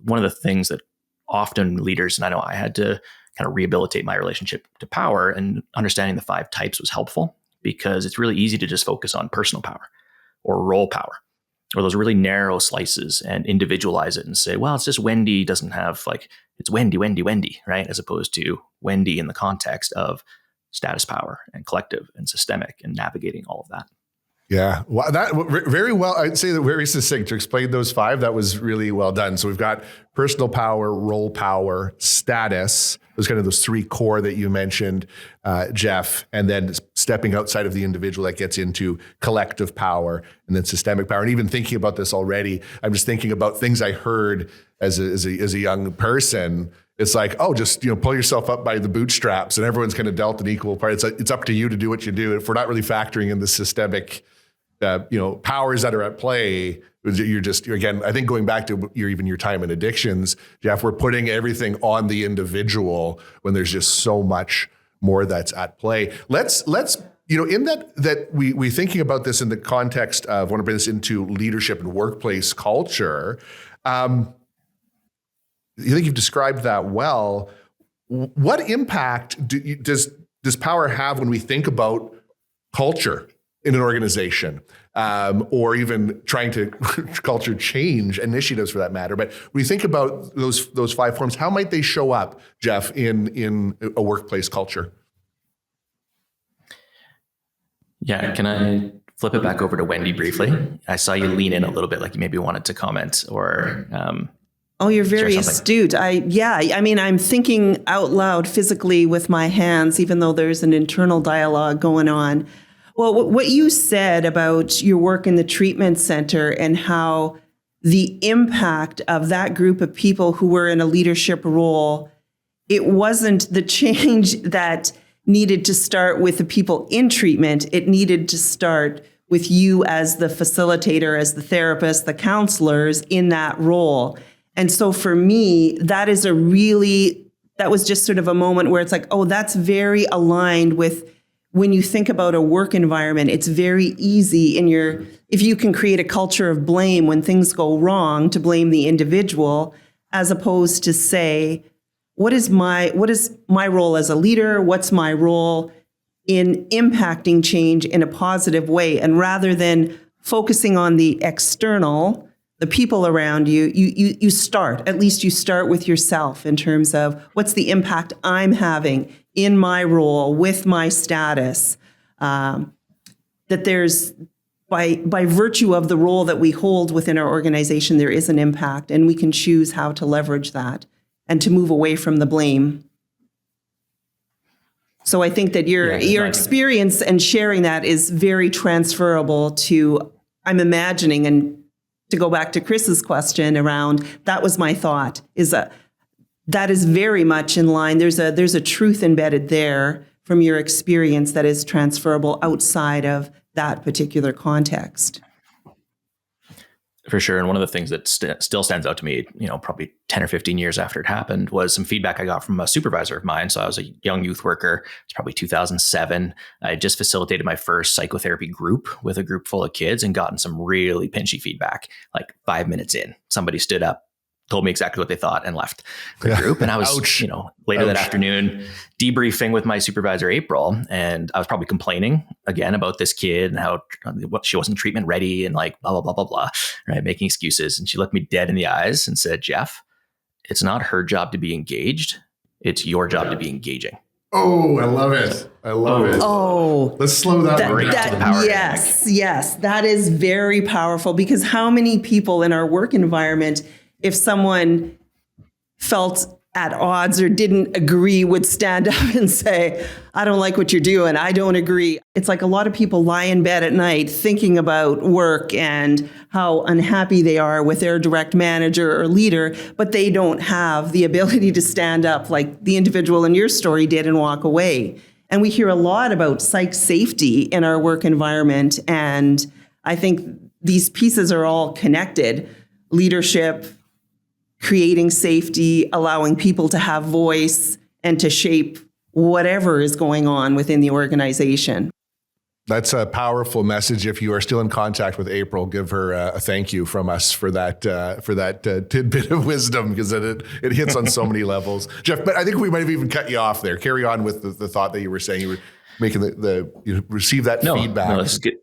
one of the things that often leaders, and I know I had to kind of rehabilitate my relationship to power, and understanding the 5 types was helpful because it's really easy to just focus on personal power or role power, or those really narrow slices, and individualize it and say, well, it's just Wendy doesn't have it's Wendy, right? As opposed to Wendy in the context of status power and collective and systemic and navigating all of that. Yeah, well, that very well. I'd say that very succinct to explain those 5. That was really well done. So we've got personal power, role power, status. Those 3 core that you mentioned, Jeff, and then stepping outside of the individual that gets into collective power and then systemic power. And even thinking about this already, I'm just thinking about things I heard as a young person. It's like, oh, just pull yourself up by the bootstraps, and everyone's kind of dealt an equal part. It's up to you to do what you do. If we're not really factoring in the systemic powers that are at play, again, I think going back to your time in addictions, Jeff, we're putting everything on the individual when there's just so much more that's at play. Let's in that we thinking about this in the context of, I want to bring this into leadership and workplace culture. I think you've described that well. What impact does power have when we think about culture in an organization, or even trying to culture change initiatives for that matter? But when you think about those 5 forms, how might they show up, Jeff, in a workplace culture? Yeah, can I flip it back over to Wendy briefly? I saw you lean in a little bit, like you maybe wanted to comment or. Oh, you're very astute. I'm thinking out loud physically with my hands, even though there's an internal dialogue going on. Well, what you said about your work in the treatment center and how the impact of that group of people who were in a leadership role, it wasn't the change that needed to start with the people in treatment. It needed to start with you as the facilitator, as the therapist, the counselors in that role. And so for me, that was just sort of a moment where it's like, oh, that's very aligned with when you think about a work environment. It's very easy if you can create a culture of blame when things go wrong, to blame the individual, as opposed to say, what is my role as a leader? What's my role in impacting change in a positive way? And rather than focusing on the external, the people around you, you start with yourself in terms of what's the impact I'm having in my role with my status, that there's by virtue of the role that we hold within our organization, there is an impact, and we can choose how to leverage that and to move away from the blame. So I think that your experience and sharing that is very transferable to, I'm imagining, and to go back to Chris's question around, that was my thought, is that is very much in line. There's a truth embedded there from your experience that is transferable outside of that particular context. For sure. And one of the things that still stands out to me, probably 10 or 15 years after it happened, was some feedback I got from a supervisor of mine. So I was a young youth worker. It's probably 2007. I had just facilitated my first psychotherapy group with a group full of kids and gotten some really pinchy feedback. Like 5 minutes in, somebody stood up, told me exactly what they thought, and left the group. And I was, later that afternoon debriefing with my supervisor, April, and I was probably complaining again about this kid and how she wasn't treatment ready and like blah, blah, blah, blah, blah, right? Making excuses. And she looked me dead in the eyes and said, Jeff, it's not her job to be engaged. It's your job to be engaging. Oh, I love it. I love it. Oh, let's slow that down. Yes, that is very powerful, because how many people in our work environment, if someone felt at odds or didn't agree, would stand up and say, I don't like what you're doing. I don't agree. It's like a lot of people lie in bed at night thinking about work and how unhappy they are with their direct manager or leader, but they don't have the ability to stand up like the individual in your story did and walk away. And we hear a lot about psych safety in our work environment. And I think these pieces are all connected. Leadership, creating safety, allowing people to have voice and to shape whatever is going on within the organization. That's a powerful message. If you are still in contact with April, give her a thank you from us for that tidbit of wisdom, because it hits on so many levels. Jeff, but I think we might have even cut you off there. Carry on with the thought that you were saying. You were making you receive that feedback. No, this is good.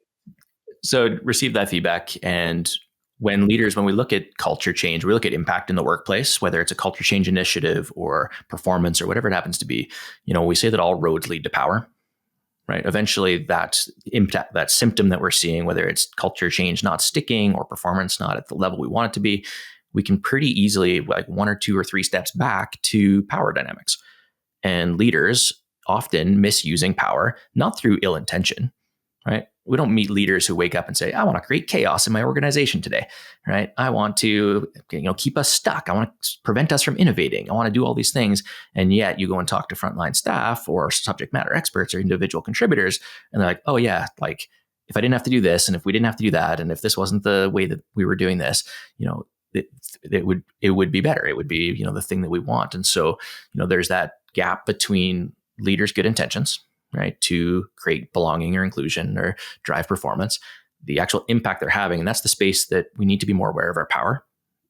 So receive that feedback. And when we look at culture change, we look at impact in the workplace, whether it's a culture change initiative or performance or whatever it happens to be, we say that all roads lead to power, right? Eventually that impact, that symptom that we're seeing, whether it's culture change not sticking or performance not at the level we want it to be, we can pretty easily, like 1 or 2 or 3 steps back to power dynamics. And leaders often misusing power, not through ill intention, right? We don't meet leaders who wake up and say, I want to create chaos in my organization today, right? I want to, keep us stuck. I want to prevent us from innovating. I want to do all these things. And yet you go and talk to frontline staff or subject matter experts or individual contributors, and they're like, oh yeah, like if I didn't have to do this, and if we didn't have to do that, and if this wasn't the way that we were doing this, it would be better. It would be, the thing that we want. And so, there's that gap between leaders' good intentions, right, to create belonging or inclusion or drive performance, the actual impact they're having. And that's the space that we need to be more aware of our power,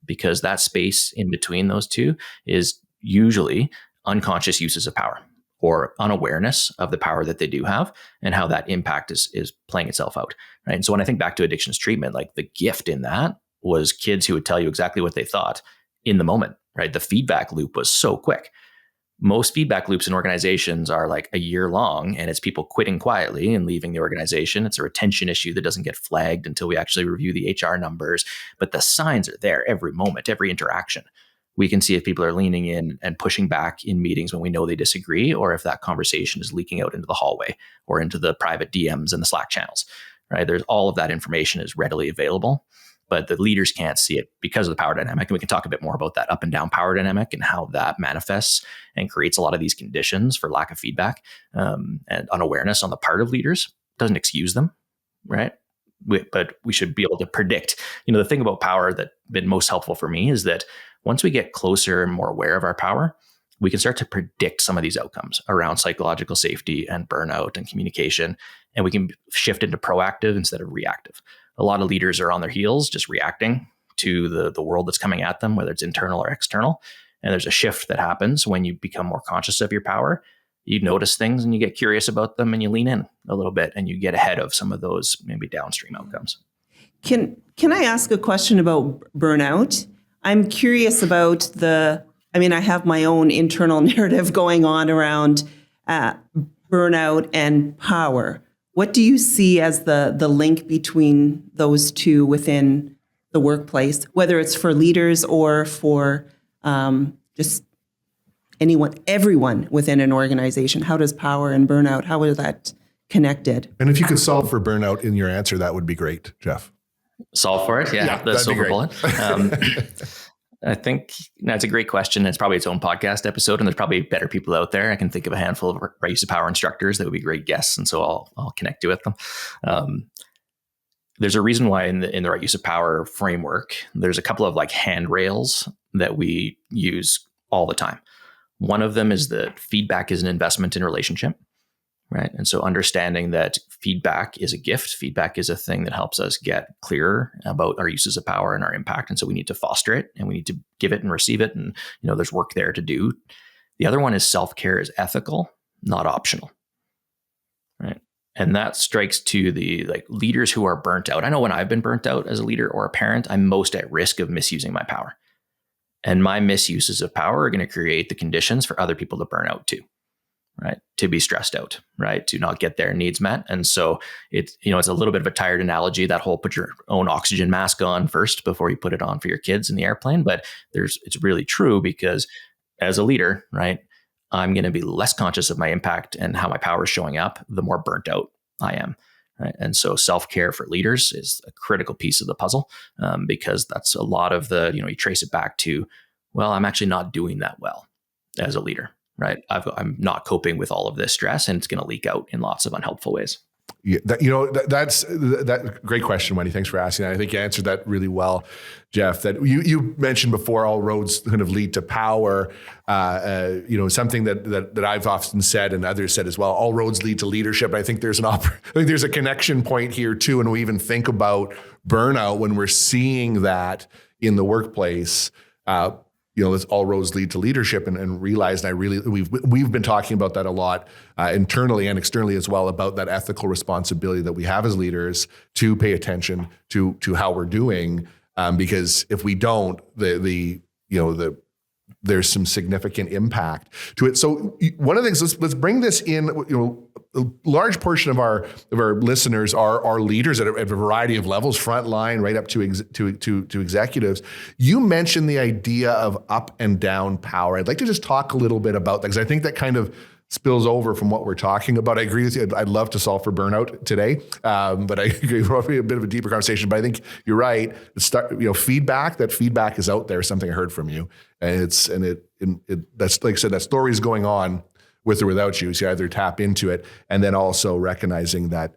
because that space in between those two is usually unconscious uses of power or unawareness of the power that they do have and how that impact is playing itself out, right? And so when I think back to addictions treatment, like the gift in that was kids who would tell you exactly what they thought in the moment, right? The feedback loop was so quick. Most feedback loops in organizations are like a year long, and it's people quitting quietly and leaving the organization. It's a retention issue that doesn't get flagged until we actually review the HR numbers. But the signs are there every moment, every interaction. We can see if people are leaning in and pushing back in meetings when we know they disagree, or if that conversation is leaking out into the hallway or into the private DMs and the Slack channels, right? There's all of that information is readily available, but the leaders can't see it because of the power dynamic. And we can talk a bit more about that up and down power dynamic and how that manifests and creates a lot of these conditions for lack of feedback and unawareness on the part of leaders. Doesn't excuse them, right? But we should be able to predict. The thing about power that's been most helpful for me is that once we get closer and more aware of our power, we can start to predict some of these outcomes around psychological safety and burnout and communication, and we can shift into proactive instead of reactive. A lot of leaders are on their heels, just reacting to the world that's coming at them, whether it's internal or external. And there's a shift that happens when you become more conscious of your power. You notice things and you get curious about them and you lean in a little bit and you get ahead of some of those maybe downstream outcomes. Can I ask a question about burnout? I'm curious about I have my own internal narrative going on around burnout and power. What do you see as the link between those two within the workplace, whether it's for leaders or for just everyone within an organization? How does power and burnout, how is that connected? And if you could solve for burnout in your answer, that would be great, Jeff. Solve for it? Yeah, the silver bullet. I think that's a great question. It's probably its own podcast episode, and there's probably better people out there. I can think of a handful of right use of power instructors that would be great guests, and so I'll connect you with them. There's a reason why in the right use of power framework, there's a couple of like handrails that we use all the time. One of them is that feedback is an investment in relationship, right? And so understanding that feedback is a gift, feedback is a thing that helps us get clearer about our uses of power and our impact. And so we need to foster it, and we need to give it and receive it. And, there's work there to do. The other one is self-care is ethical, not optional, right? And that strikes to the leaders who are burnt out. I know when I've been burnt out as a leader or a parent, I'm most at risk of misusing my power. And my misuses of power are going to create the conditions for other people to burn out too, right? To be stressed out, right? To not get their needs met. And so it's a little bit of a tired analogy, that whole put your own oxygen mask on first before you put it on for your kids in the airplane. But it's really true, because as a leader, right, I'm going to be less conscious of my impact and how my power is showing up the more burnt out I am. Right? And so self-care for leaders is a critical piece of the puzzle, because that's a lot of the, you trace it back to, well, I'm actually not doing that well as a leader, right? I'm not coping with all of this stress, and it's going to leak out in lots of unhelpful ways. Yeah, that's great question, Wendy. Thanks for asking that. I think you answered that really well, Jeff. That you mentioned before, all roads kind of lead to power. Something that I've often said and others said as well. All roads lead to leadership. I think there's there's a connection point here too, and we even think about burnout when we're seeing that in the workplace. All roads lead to leadership, and realize, and we've been talking about that a lot internally and externally as well, about that ethical responsibility that we have as leaders to pay attention to how we're doing, because if we don't, there's some significant impact to it. So one of the things, let's bring this in. A large portion of our listeners are leaders at a variety of levels, frontline right up to executives. You mentioned the idea of up and down power. I'd like to just talk a little bit about that, because I think that kind of spills over from what we're talking about. I agree with you. I'd love to solve for burnout today, but I agree, probably a bit of a deeper conversation. But I think you're right. Feedback. That feedback is out there. Something I heard from you, and that's, like I said, that story is going on with or without you. So you either tap into it, and then also recognizing that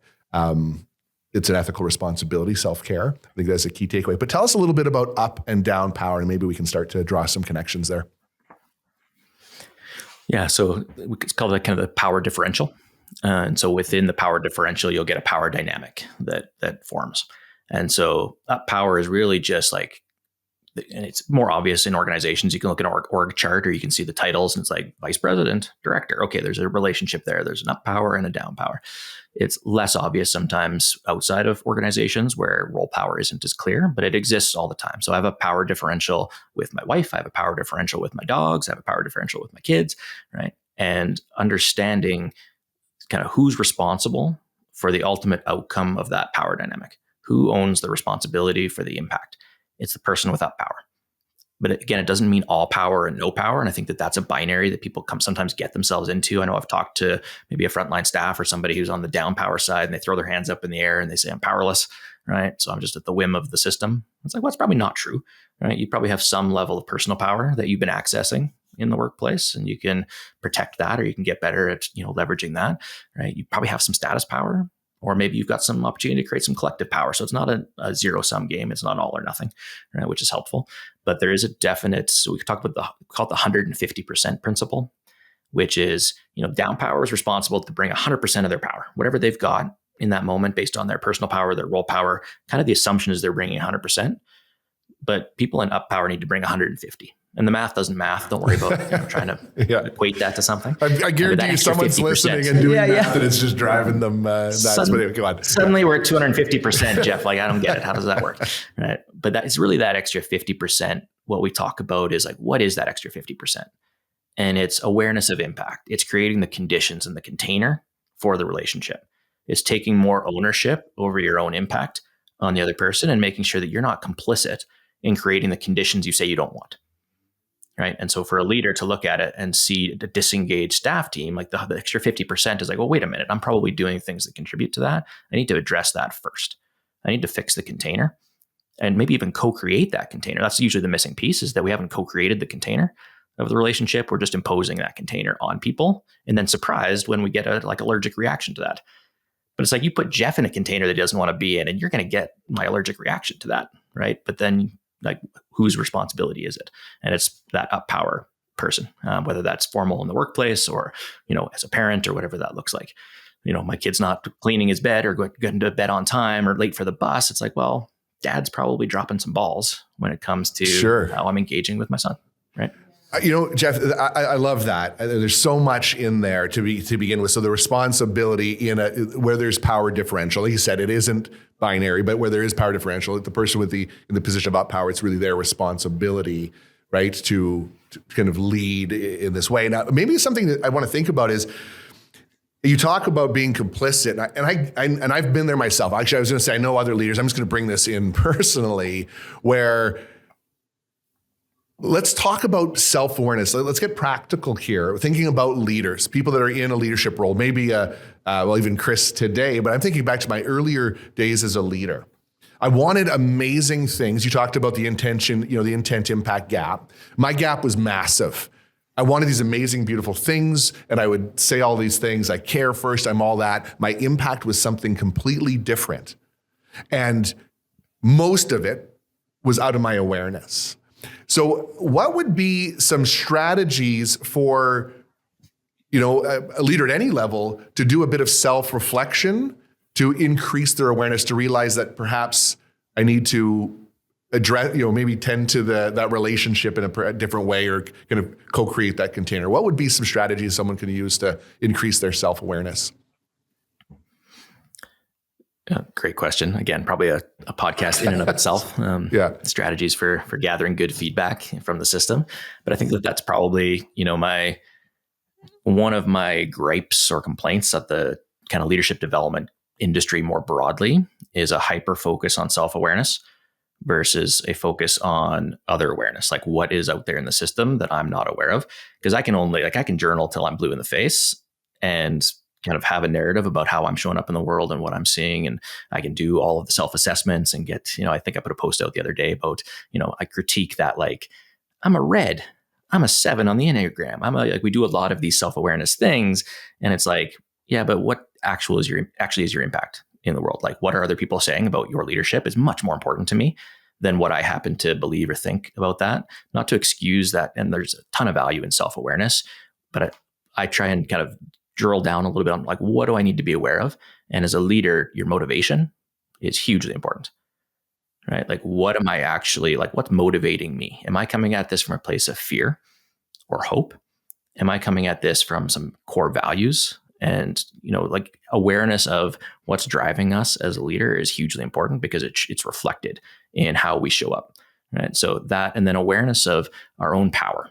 it's an ethical responsibility, self-care. I think that's a key takeaway. But tell us a little bit about up and down power, and maybe we can start to draw some connections there. Yeah, so it's called kind of the power differential. And so within the power differential, you'll get a power dynamic that forms. And so up power is really just like, and it's more obvious in organizations. You can look at an org chart, or you can see the titles, and it's like vice president, director. Okay, there's a relationship there. There's an up power and a down power. It's less obvious sometimes outside of organizations where role power isn't as clear, but it exists all the time. So I have a power differential with my wife. I have a power differential with my dogs. I have a power differential with my kids, right? And understanding kind of who's responsible for the ultimate outcome of that power dynamic. Who owns the responsibility for the impact? It's the person with up power. But again, it doesn't mean all power and no power. And I think that's a binary that people sometimes get themselves into. I know I've talked to maybe a frontline staff or somebody who's on the down power side, and they throw their hands up in the air and they say, I'm powerless, right? So I'm just at the whim of the system. It's like, well, that's probably not true, right? You probably have some level of personal power that you've been accessing in the workplace, and you can protect that, or you can get better at, leveraging that, right? You probably have some status power, or maybe you've got some opportunity to create some collective power. So it's not a zero-sum game. It's not all or nothing, right? Which is helpful. But there is a definite, so we talk about call it the 150% principle, which is, down power is responsible to bring 100% of their power, whatever they've got in that moment based on their personal power, their role power. Kind of the assumption is they're bringing 100%, but people in up power need to bring 150. And the math doesn't math. Don't worry about trying to equate that to something. I guarantee you someone's 50%. Listening and doing math, and it's just driving them nuts. Go on. Suddenly we're at 250%, Jeff. Like, I don't get it. How does that work? Right. But that is really that extra 50%. What we talk about is like, what is that extra 50%? And it's awareness of impact. It's creating the conditions and the container for the relationship. is taking more ownership over your own impact on the other person and making sure that you're not complicit in creating the conditions you say you don't want. Right. And so for a leader to look at it and see the disengaged staff team, like the extra 50% is like, well, wait a minute, I'm probably doing things that contribute to that. I need to address that first. I need to fix the container and maybe even co-create that container. That's usually the missing piece, is that we haven't co-created the container of the relationship. We're just imposing that container on people and then surprised when we get a like allergic reaction to that. But it's like you put Jeff in a container that he doesn't want to be in, and you're going to get my allergic reaction to that. Right. But then like, whose responsibility is it? And it's that up power person, whether that's formal in the workplace or, as a parent or whatever that looks like. My kid's not cleaning his bed or getting to bed on time or late for the bus. It's like, well, dad's probably dropping some balls when it comes to how I'm engaging with my son. Right. Jeff, I love that. There's so much in there to begin with. So the responsibility where there's power differential, like you said, it isn't binary, but where there is power differential, the person in the position of up power, it's really their responsibility, right, to kind of lead in this way. Now, maybe something that I want to think about is, you talk about being complicit, and I've been there myself. Actually, I was going to say I know other leaders. I'm just going to bring this in personally, where let's talk about self-awareness. Let's get practical here. Thinking about leaders, people that are in a leadership role, maybe even Chris today, but I'm thinking back to my earlier days as a leader. I wanted amazing things. You talked about the intention, the intent impact gap. My gap was massive. I wanted these amazing, beautiful things, and I would say all these things. I care first, I'm all that. My impact was something completely different. And most of it was out of my awareness. So what would be some strategies for, a leader at any level to do a bit of self-reflection, to increase their awareness, to realize that perhaps I need to address, maybe tend to that relationship in a different way, or kind of co-create that container? What would be some strategies someone can use to increase their self-awareness? Great question. Again, probably a podcast in and of itself. Strategies for gathering good feedback from the system. But I think that's probably, one of my gripes or complaints at the kind of leadership development industry more broadly is a hyper focus on self-awareness versus a focus on other awareness. Like, what is out there in the system that I'm not aware of? Because I can journal till I'm blue in the face and kind of have a narrative about how I'm showing up in the world and what I'm seeing. And I can do all of the self-assessments and get, I think I put a post out the other day about, I critique that, like, I'm a red, I'm a 7 on the Enneagram. We do a lot of these self-awareness things. And it's like, yeah, but what actually is your impact in the world? Like, what are other people saying about your leadership is much more important to me than what I happen to believe or think about that. Not to excuse that. And there's a ton of value in self-awareness, but I try and kind of drill down a little bit on, like, what do I need to be aware of? And as a leader, your motivation is hugely important, right? Like, what am I actually, like, what's motivating me? Am I coming at this from a place of fear or hope? Am I coming at this from some core values? And, like, awareness of what's driving us as a leader is hugely important, because it's reflected in how we show up, right? So that, and then awareness of our own power,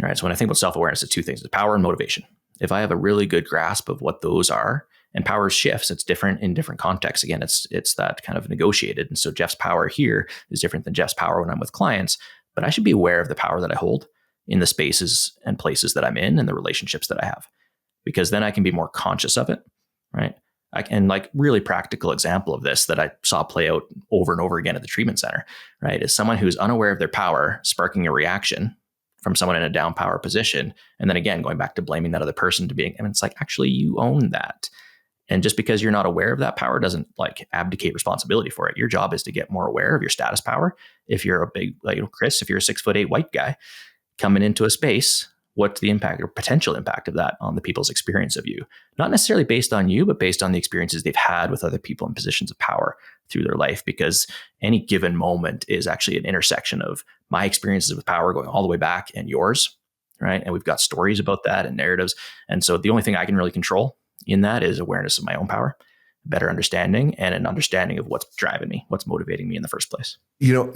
right? So when I think about self-awareness, it's two things: it's power and motivation. If I have a really good grasp of what those are, and power shifts, it's different in different contexts. Again, it's that kind of negotiated. And so Jeff's power here is different than Jeff's power when I'm with clients, but I should be aware of the power that I hold in the spaces and places that I'm in and the relationships that I have, because then I can be more conscious of it, right? Like, really practical example of this that I saw play out over and over again at the treatment center, right, is someone who's unaware of their power sparking a reaction from someone in a down power position. And then again, going back to blaming that other person to being, it's like, actually, you own that. And just because you're not aware of that power doesn't, like, abdicate responsibility for it. Your job is to get more aware of your status power. If you're a big, Chris, if you're a 6'8" white guy coming into a space, what's the impact or potential impact of that on the people's experience of you? Not necessarily based on you, but based on the experiences they've had with other people in positions of power through their life, because any given moment is actually an intersection of my experiences with power going all the way back and yours, right? And we've got stories about that and narratives. And so the only thing I can really control in that is awareness of my own power, better understanding, and an understanding of what's driving me, what's motivating me in the first place.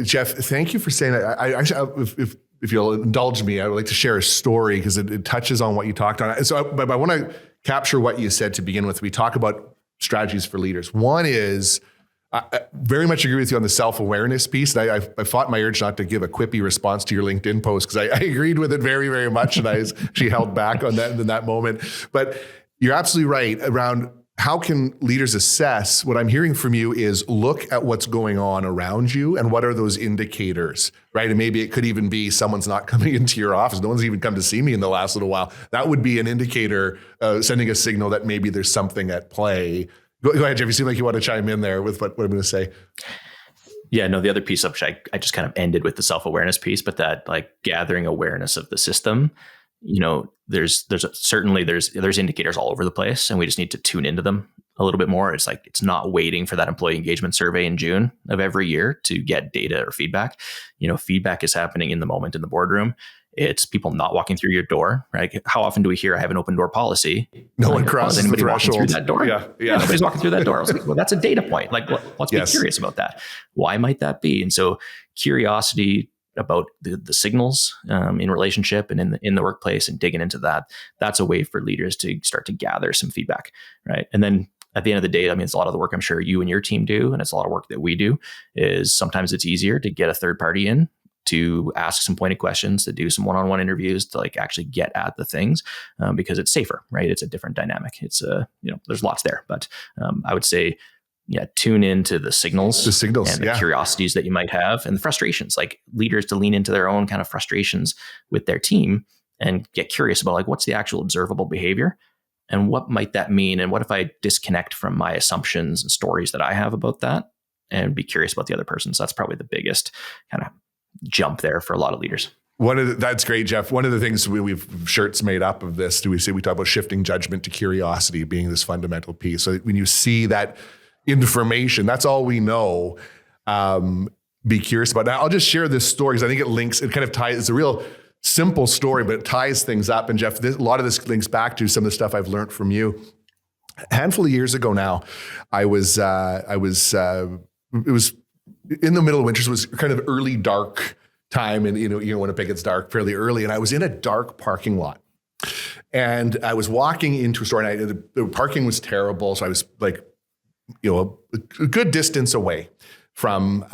Jeff, thank you for saying that. I actually, if you'll indulge me, I would like to share a story, because it touches on what you talked on. So, but I want to capture what you said to begin with. We talk about strategies for leaders. One is, I very much agree with you on the self-awareness piece. And I fought my urge not to give a quippy response to your LinkedIn post because I agreed with it very, very much. And she held back on that in that moment. But you're absolutely right around how can leaders assess. What I'm hearing from you is look at what's going on around you and what are those indicators, right? And maybe it could even be someone's not coming into your office. No one's even come to see me in the last little while. That would be an indicator, sending a signal that maybe there's something at play. Go ahead, Jeff. You seem like you want to chime in there with what I'm going to say. Yeah, no, the other piece of which I just kind of ended with the self-awareness piece, but that like gathering awareness of the system, there's indicators all over the place and we just need to tune into them a little bit more. It's like, it's not waiting for that employee engagement survey in June of every year to get data or feedback. Feedback is happening in the moment in the boardroom. It's people not walking through your door, right? How often do we hear I have an open door policy? No one crosses the threshold. Walking through that door? Yeah. Nobody's walking through that door. I was like, well, that's a data point. Like, let's be curious about that. Why might that be? And so curiosity about the signals in relationship and in the workplace and digging into that, that's a way for leaders to start to gather some feedback, right? And then at the end of the day, I mean, it's a lot of the work I'm sure you and your team do, and it's a lot of work that we do, is sometimes it's easier to get a third party in to ask some pointed questions, to do some one-on-one interviews, to like actually get at the things because it's safer, right? It's a different dynamic. It's there's lots there, but I would say, tune into the signals and the curiosities that you might have and the frustrations, like leaders to lean into their own kind of frustrations with their team and get curious about like, what's the actual observable behavior and what might that mean? And what if I disconnect from my assumptions and stories that I have about that and be curious about the other person? So that's probably the biggest kind of jump there for a lot of leaders. That's great, Jeff. One of the things we've shirts made up of this, we talk about shifting judgment to curiosity being this fundamental piece. So when you see that information, that's all we know, be curious about. Now, I'll just share this story because I think it kind of ties, it's a real simple story, but it ties things up. And Jeff, a lot of this links back to some of the stuff I've learned from you. A handful of years ago now, it was in the middle of winter, so it was kind of early dark time, and Winnipeg gets dark fairly early, and I was in a dark parking lot, and I was walking into a store, and the parking was terrible, so I was like, a good distance away from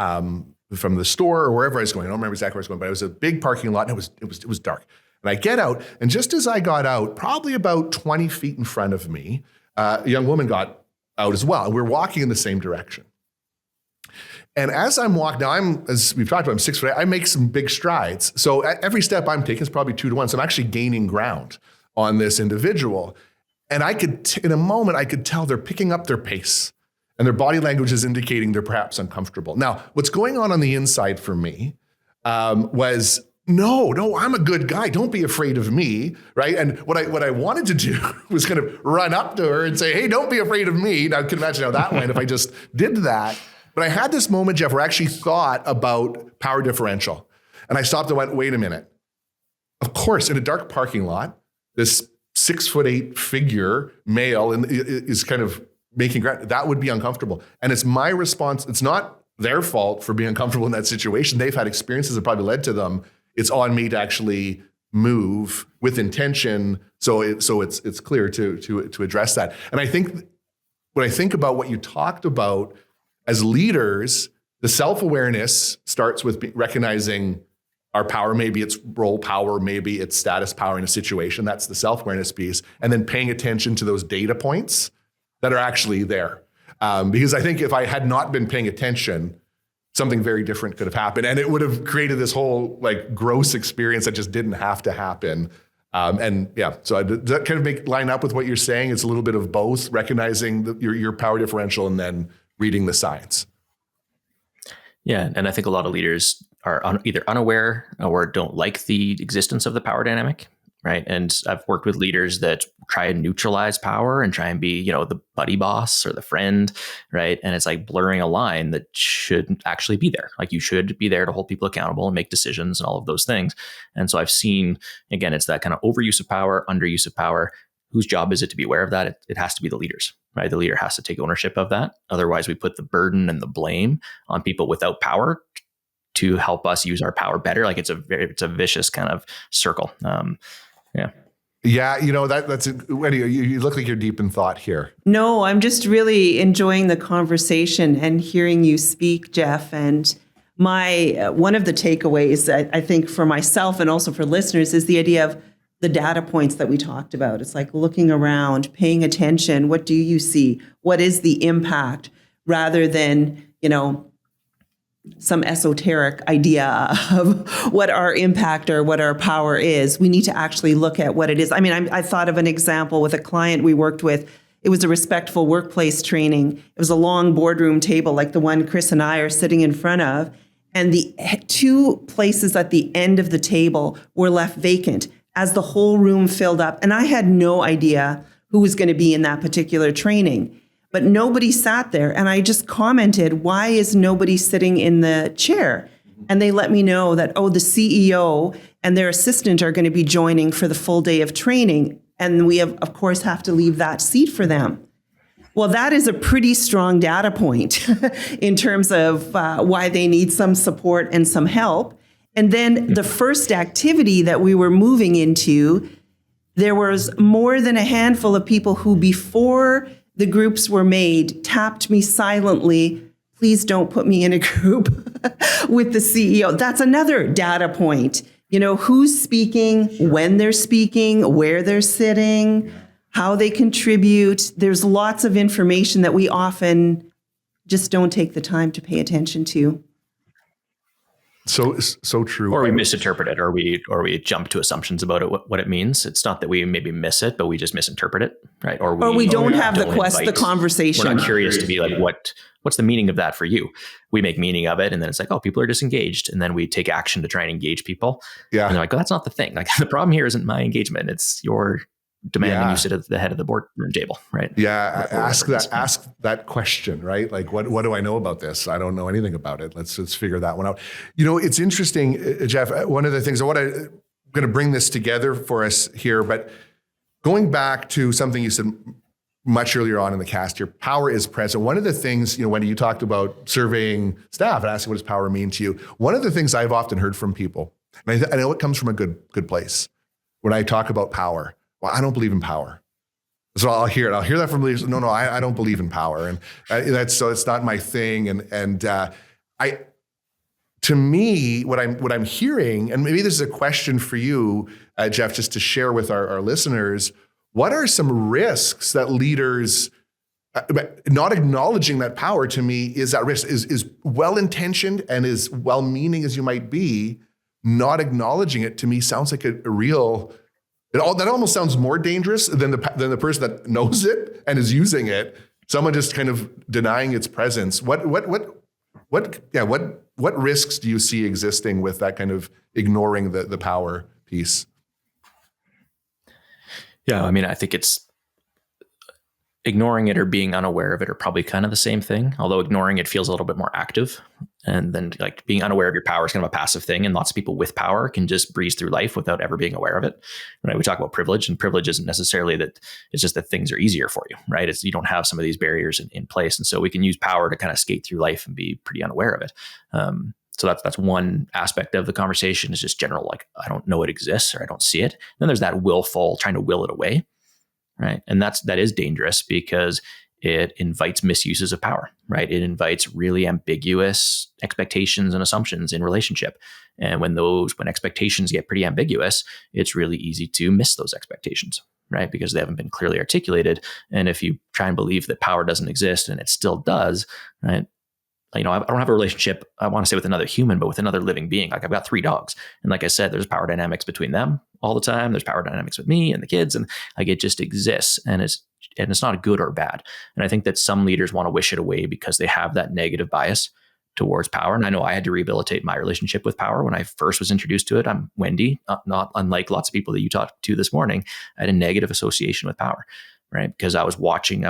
the store or wherever I was going. I don't remember exactly where I was going, but it was a big parking lot, and it was dark. And I get out, and just as I got out, probably about 20 feet in front of me, a young woman got out as well, and we were walking in the same direction. And as I'm walking, now as we've talked about, I'm 6 foot. I make some big strides. So every step I'm taking is probably 2 to 1. So I'm actually gaining ground on this individual. And in a moment, I could tell they're picking up their pace and their body language is indicating they're perhaps uncomfortable. Now, what's going on the inside for me was, no, I'm a good guy. Don't be afraid of me, right? And what I wanted to do was kind of run up to her and say, hey, don't be afraid of me. Now, I can imagine how that went if I just did that. But I had this moment, Jeff, where I actually thought about power differential. And I stopped and went, wait a minute. Of course, in a dark parking lot, this 6'8" figure, male, is kind of making ground. That would be uncomfortable. And it's my response. It's not their fault for being uncomfortable in that situation. They've had experiences that probably led to them. It's on me to actually move with intention. So it's clear to address that. And I think when I think about what you talked about, as leaders, the self-awareness starts with recognizing our power. Maybe it's role power, maybe it's status power in a situation. That's the self-awareness piece. And then paying attention to those data points that are actually there. Because I think if I had not been paying attention, something very different could have happened. And it would have created this whole gross experience that just didn't have to happen. So does that kind of line up with what you're saying? It's a little bit of both, recognizing your power differential and then reading the science. Yeah. And I think a lot of leaders are either unaware or don't like the existence of the power dynamic, right? And I've worked with leaders that try and neutralize power and try and be, the buddy boss or the friend, right? And it's like blurring a line that should actually be there. Like you should be there to hold people accountable and make decisions and all of those things. And so I've seen, again, it's that kind of overuse of power, underuse of power. Whose job is it to be aware of that? It has to be the leaders, right? The leader has to take ownership of that. Otherwise, we put the burden and the blame on people without power to help us use our power better. Like it's a vicious kind of circle. Yeah, that's Wendy, you look like you're deep in thought here. No, I'm just really enjoying the conversation and hearing you speak, Jeff. And my one of the takeaways, I think, for myself and also for listeners is the idea of the data points that we talked about. It's like looking around, paying attention. What do you see? What is the impact? Rather than, some esoteric idea of what our impact or what our power is. We need to actually look at what it is. I mean, I thought of an example with a client we worked with. It was a respectful workplace training. It was a long boardroom table like the one Chris and I are sitting in front of. And the two places at the end of the table were left vacant as the whole room filled up. And I had no idea who was going to be in that particular training. But nobody sat there. And I just commented, why is nobody sitting in the chair? And they let me know that, the CEO and their assistant are going to be joining for the full day of training. And we of course, have to leave that seat for them. Well, that is a pretty strong data point in terms of why they need some support and some help. And then the first activity that we were moving into, there was more than a handful of people who, before the groups were made, tapped me silently, please don't put me in a group with the CEO. That's another data point. Who's speaking, when they're speaking, where they're sitting, how they contribute. There's lots of information that we often just don't take the time to pay attention to. So true. Or we misinterpret it, or we jump to assumptions about it, what it means. It's not that we maybe miss it, but we just misinterpret it, right? Or we don't have the conversation. We're not curious to be like, what's the meaning of that for you? We make meaning of it, and then it's like, people are disengaged, and then we take action to try and engage people. Yeah, and they're like, that's not the thing. Like the problem here isn't my engagement; it's your demanding you sit at the head of the boardroom table, right? Yeah, ask that question, right? Like, what do I know about this? I don't know anything about it. Let's figure that one out. It's interesting, Jeff. One of the things I'm going to bring this together for us here, but going back to something you said much earlier on in the cast, your power is present. One of the things, Wendy, you talked about surveying staff and asking what does power mean to you. One of the things I've often heard from people, and I know it comes from a good place, when I talk about power. Well, I don't believe in power. So I'll hear it. I'll hear that from leaders. No, I don't believe in power. And it's not my thing. To me, what I'm hearing, and maybe this is a question for you, Jeff, just to share with our listeners, what are some risks that leaders, not acknowledging that power to me is at risk, is well-intentioned and as well-meaning as you might be, not acknowledging it to me sounds like a real... That almost sounds more dangerous than the person that knows it and is using it. Someone just kind of denying its presence. What risks do you see existing with that kind of ignoring the power piece? Yeah, I mean, I think it's ignoring it or being unaware of it are probably kind of the same thing. Although ignoring it feels a little bit more active. And then like being unaware of your power is kind of a passive thing. And lots of people with power can just breeze through life without ever being aware of it. Right? We talk about privilege, and privilege isn't necessarily that it's just that things are easier for you, right? It's you don't have some of these barriers in place. And so we can use power to kind of skate through life and be pretty unaware of it. So that's one aspect of the conversation is just general, like, I don't know it exists or I don't see it. Then there's that willful trying to will it away. Right. And that is dangerous because it invites misuses of power, right? It invites really ambiguous expectations and assumptions in relationship. And when expectations get pretty ambiguous, it's really easy to miss those expectations, right? Because they haven't been clearly articulated. And if you try and believe that power doesn't exist and it still does, right? I don't have a relationship, I want to say with another human, but with another living being. Like I've got 3 dogs. And like I said, there's power dynamics between them all the time. There's power dynamics with me and the kids. And like it just exists. And it's not good or bad. And I think that some leaders want to wish it away because they have that negative bias towards power. And I know I had to rehabilitate my relationship with power when I first was introduced to it. I'm Wendy, not unlike lots of people that you talked to this morning. I had a negative association with power. Right? Because I was working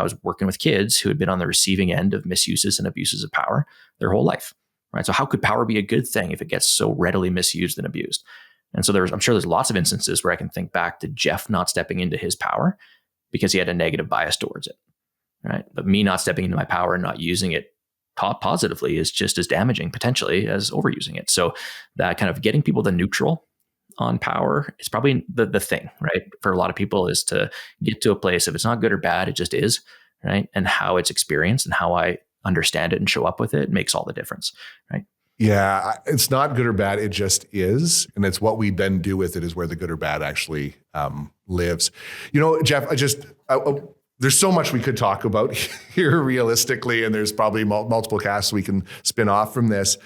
with kids who had been on the receiving end of misuses and abuses of power their whole life. Right? So how could power be a good thing if it gets so readily misused and abused? And so I'm sure there's lots of instances where I can think back to Jeff not stepping into his power because he had a negative bias towards it. Right? But me not stepping into my power and not using it positively is just as damaging potentially as overusing it. So that kind of getting people to neutral on power is probably the thing, right? For a lot of people is to get to a place, if it's not good or bad, it just is, right? And how it's experienced and how I understand it and show up with it makes all the difference, right? Yeah, it's not good or bad. It just is. And it's what we then do with it is where the good or bad actually lives. Jeff, there's so much we could talk about here realistically, and there's probably multiple casts we can spin off from this.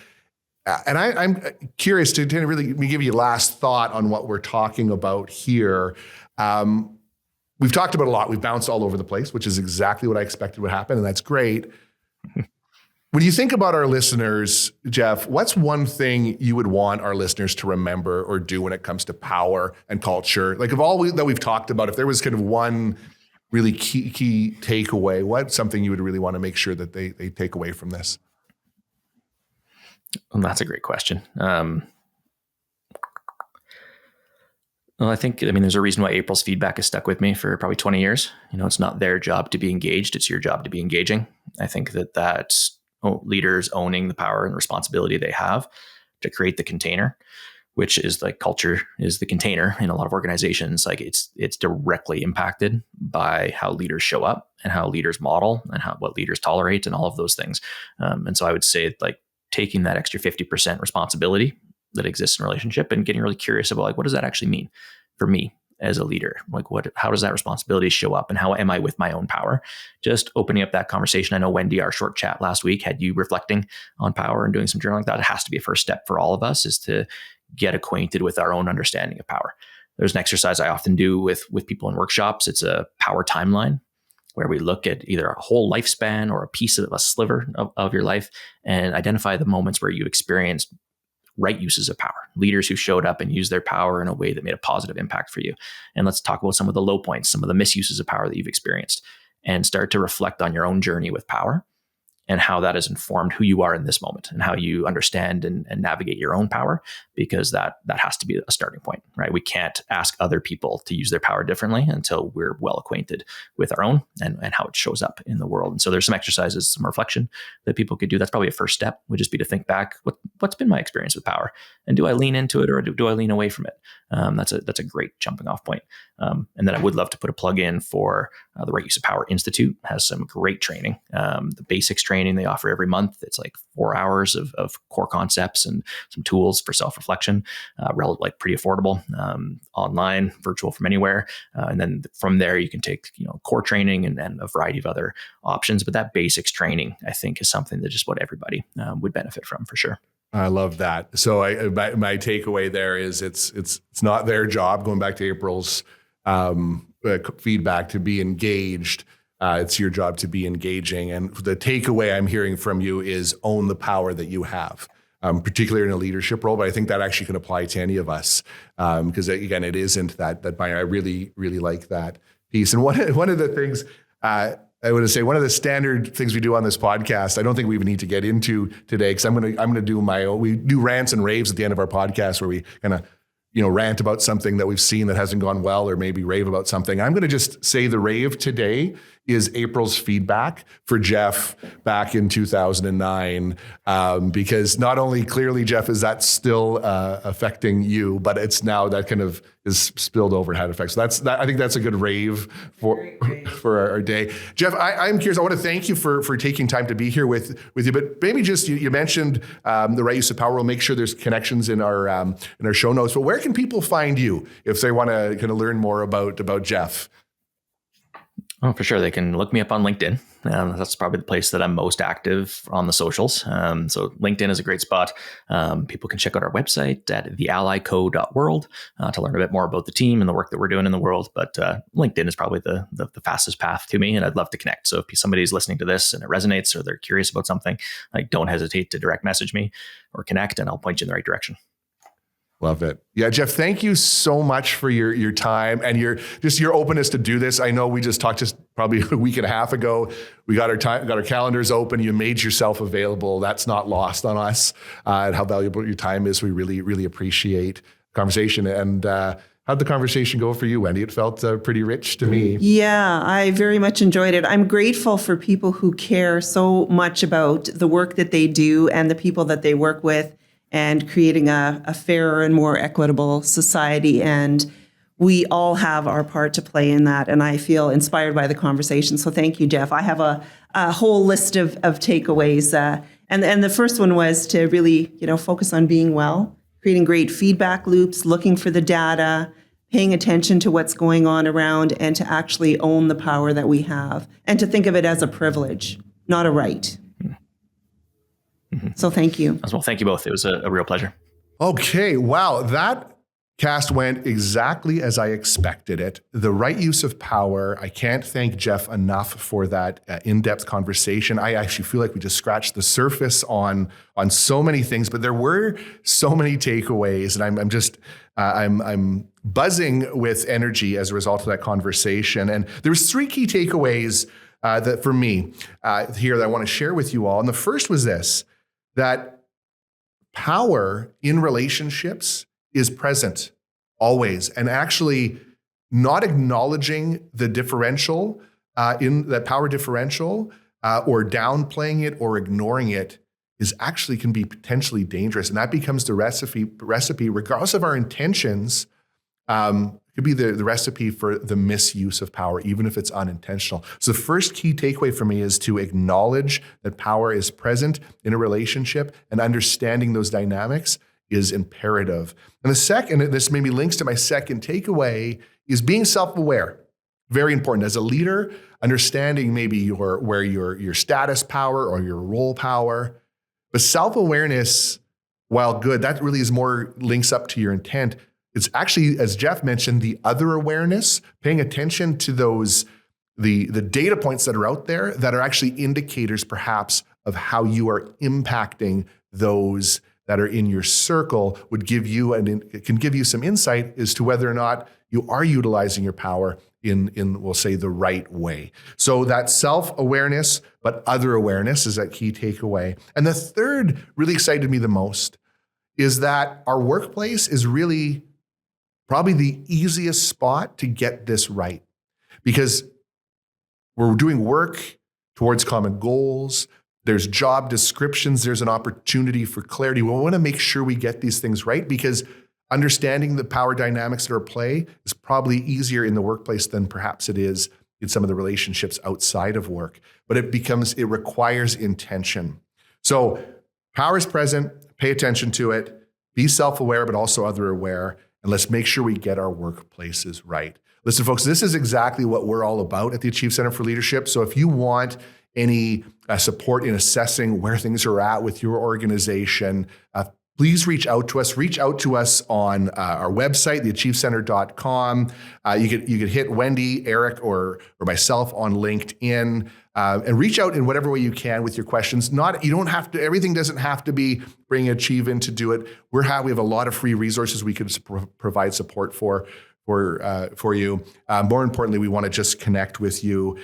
And I'm curious to really give you a last thought on what we're talking about here. We've talked about a lot. We've bounced all over the place, which is exactly what I expected would happen, and that's great. When you think about our listeners, Jeff, what's one thing you would want our listeners to remember or do when it comes to power and culture? Like of all that we've talked about, if there was kind of one really key takeaway, what's something you would really want to make sure that they take away from this? Well, that's a great question. Well, I think, there's a reason why April's feedback has stuck with me for probably 20 years. It's not their job to be engaged. It's your job to be engaging. I think that's leaders owning the power and responsibility they have to create the container, which is like culture is the container in a lot of organizations. Like it's directly impacted by how leaders show up and how leaders model and what leaders tolerate and all of those things. And so I would say like taking that extra 50% responsibility that exists in relationship and getting really curious about like, what does that actually mean for me as a leader? Like how does that responsibility show up and how am I with my own power? Just opening up that conversation. I know Wendy, our short chat last week had you reflecting on power and doing some journaling. That has to be a first step for all of us is to get acquainted with our own understanding of power. There's an exercise I often do with people in workshops. It's a power timeline where we look at either a whole lifespan or a piece of a sliver of your life and identify the moments where you experienced right uses of power, leaders who showed up and used their power in a way that made a positive impact for you. And let's talk about some of the low points, some of the misuses of power that you've experienced, and start to reflect on your own journey with power and how that has informed who you are in this moment and how you understand and navigate your own power, because that has to be a starting point, right? We can't ask other people to use their power differently until we're well acquainted with our own and how it shows up in the world. And so there's some exercises, some reflection that people could do. That's probably a first step, would just be to think back, what's been my experience with power? And do I lean into it or do I lean away from it? That's a great jumping off point. And then I would love to put a plug in for the Right Use of Power Institute. Has some great training. The basics training they offer every month. It's like 4 hours of core concepts and some tools for self-reflection, relatively pretty affordable, online, virtual from anywhere. And then from there, you can take core training and a variety of other options. But that basics training, I think, is something that just what everybody would benefit from for sure. I love that. So my takeaway there is it's not their job, going back to April's feedback, to be engaged. It's your job to be engaging. And the takeaway I'm hearing from you is own the power that you have, particularly in a leadership role. But I think that actually can apply to any of us because, again, it isn't that binary. I really, really like that piece. And one of the things I would say, one of the standard things we do on this podcast, I don't think we even need to get into today because I'm gonna do my own. We do rants and raves at the end of our podcast where we kind of rant about something that we've seen that hasn't gone well, or maybe rave about something. I'm going to just say the rave today is April's feedback for Jeff back in 2009, because not only clearly, Jeff, is that still affecting you, but it's now that kind of is spilled over and had effects. So I think that's a good rave for our day. Jeff, I'm curious. I want to thank you for taking time to be here with you. But maybe just you mentioned the Right Use of Power. We'll make sure there's connections in our show notes. But where can people find you if they want to kind of learn more about Jeff? Oh, for sure. They can look me up on LinkedIn. That's probably the place that I'm most active on the socials. So LinkedIn is a great spot. People can check out our website at theallyco.world to learn a bit more about the team and the work that we're doing in the world. But LinkedIn is probably the fastest path to me, and I'd love to connect. So if somebody's listening to this and it resonates or they're curious about something, don't hesitate to direct message me or connect, and I'll point you in the right direction. Love it. Yeah, Jeff, thank you so much for your time and your openness to do this. I know we just talked probably a week and a half ago. We got our calendars open. You made yourself available. That's not lost on us, and how valuable your time is. We really, really appreciate the conversation. And how'd the conversation go for you, Wendy? It felt pretty rich to me. Yeah, I very much enjoyed it. I'm grateful for people who care so much about the work that they do and the people that they work with. and creating a fairer and more equitable society. And we all have our part to play in that. And I feel inspired by the conversation. So thank you, Jeff. I have a whole list of takeaways. And the first one was to really, focus on being well, creating great feedback loops, looking for the data, paying attention to what's going on around, and to actually own the power that we have, and to think of it as a privilege, not a right. So thank you. Well, thank you both. It was a real pleasure. Okay, wow, that cast went exactly as I expected it. The right use of power. I can't thank Jeff enough for that in-depth conversation. I actually feel like we just scratched the surface on so many things, but there were so many takeaways, and I'm buzzing with energy as a result of that conversation. And there was 3 key takeaways that for me here that I want to share with you all. And the first was this, that power in relationships is present always, and actually not acknowledging the differential in that power differential or downplaying it or ignoring it can be potentially dangerous. And that becomes the recipe regardless of our intentions. Could be the recipe for the misuse of power, even if it's unintentional. So the first key takeaway for me is to acknowledge that power is present in a relationship, and understanding those dynamics is imperative. And the second, and this maybe links to my second takeaway, is being self-aware. Very important. As a leader, understanding maybe your status power or your role power. But self-awareness, while good, that really is more links up to your intent. It's actually, as Jeff mentioned, the other awareness, paying attention to those, the data points that are out there that are actually indicators perhaps of how you are impacting those that are in your circle, would give you, and it can give you some insight as to whether or not you are utilizing your power in we'll say, the right way. So that self-awareness, but other awareness is that key takeaway. And the third really excited me the most is that our workplace is really probably the easiest spot to get this right, because we're doing work towards common goals. There's job descriptions. There's an opportunity for clarity. We want to make sure we get these things right, because understanding the power dynamics that are at play is probably easier in the workplace than perhaps it is in some of the relationships outside of work. But it requires intention. So power is present. Pay attention to it. Be self-aware, but also other aware. And let's make sure we get our workplaces right. Listen, folks, this is exactly what we're all about at the Achieve Center for Leadership. So if you want any support in assessing where things are at with your organization, please reach out to us. Reach out to us on our website, theachievecenter.com. You could hit Wendy, Eric, or myself on LinkedIn, and reach out in whatever way you can with your questions. You don't have to. Everything doesn't have to be bringing Achieve in to do it. We have a lot of free resources we could provide support for you. More importantly, we want to just connect with you.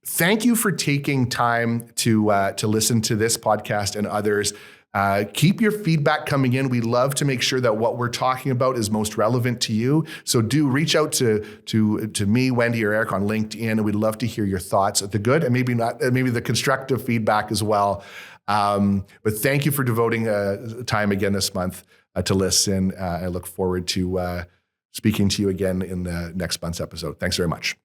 Thank you for taking time to listen to this podcast and others. Keep your feedback coming in. We love to make sure that what we're talking about is most relevant to you. So do reach out to me, Wendy, or Eric on LinkedIn, and we'd love to hear your thoughts, the good and maybe the constructive feedback as well. But thank you for devoting time again this month to listen. I look forward to speaking to you again in the next month's episode. Thanks very much.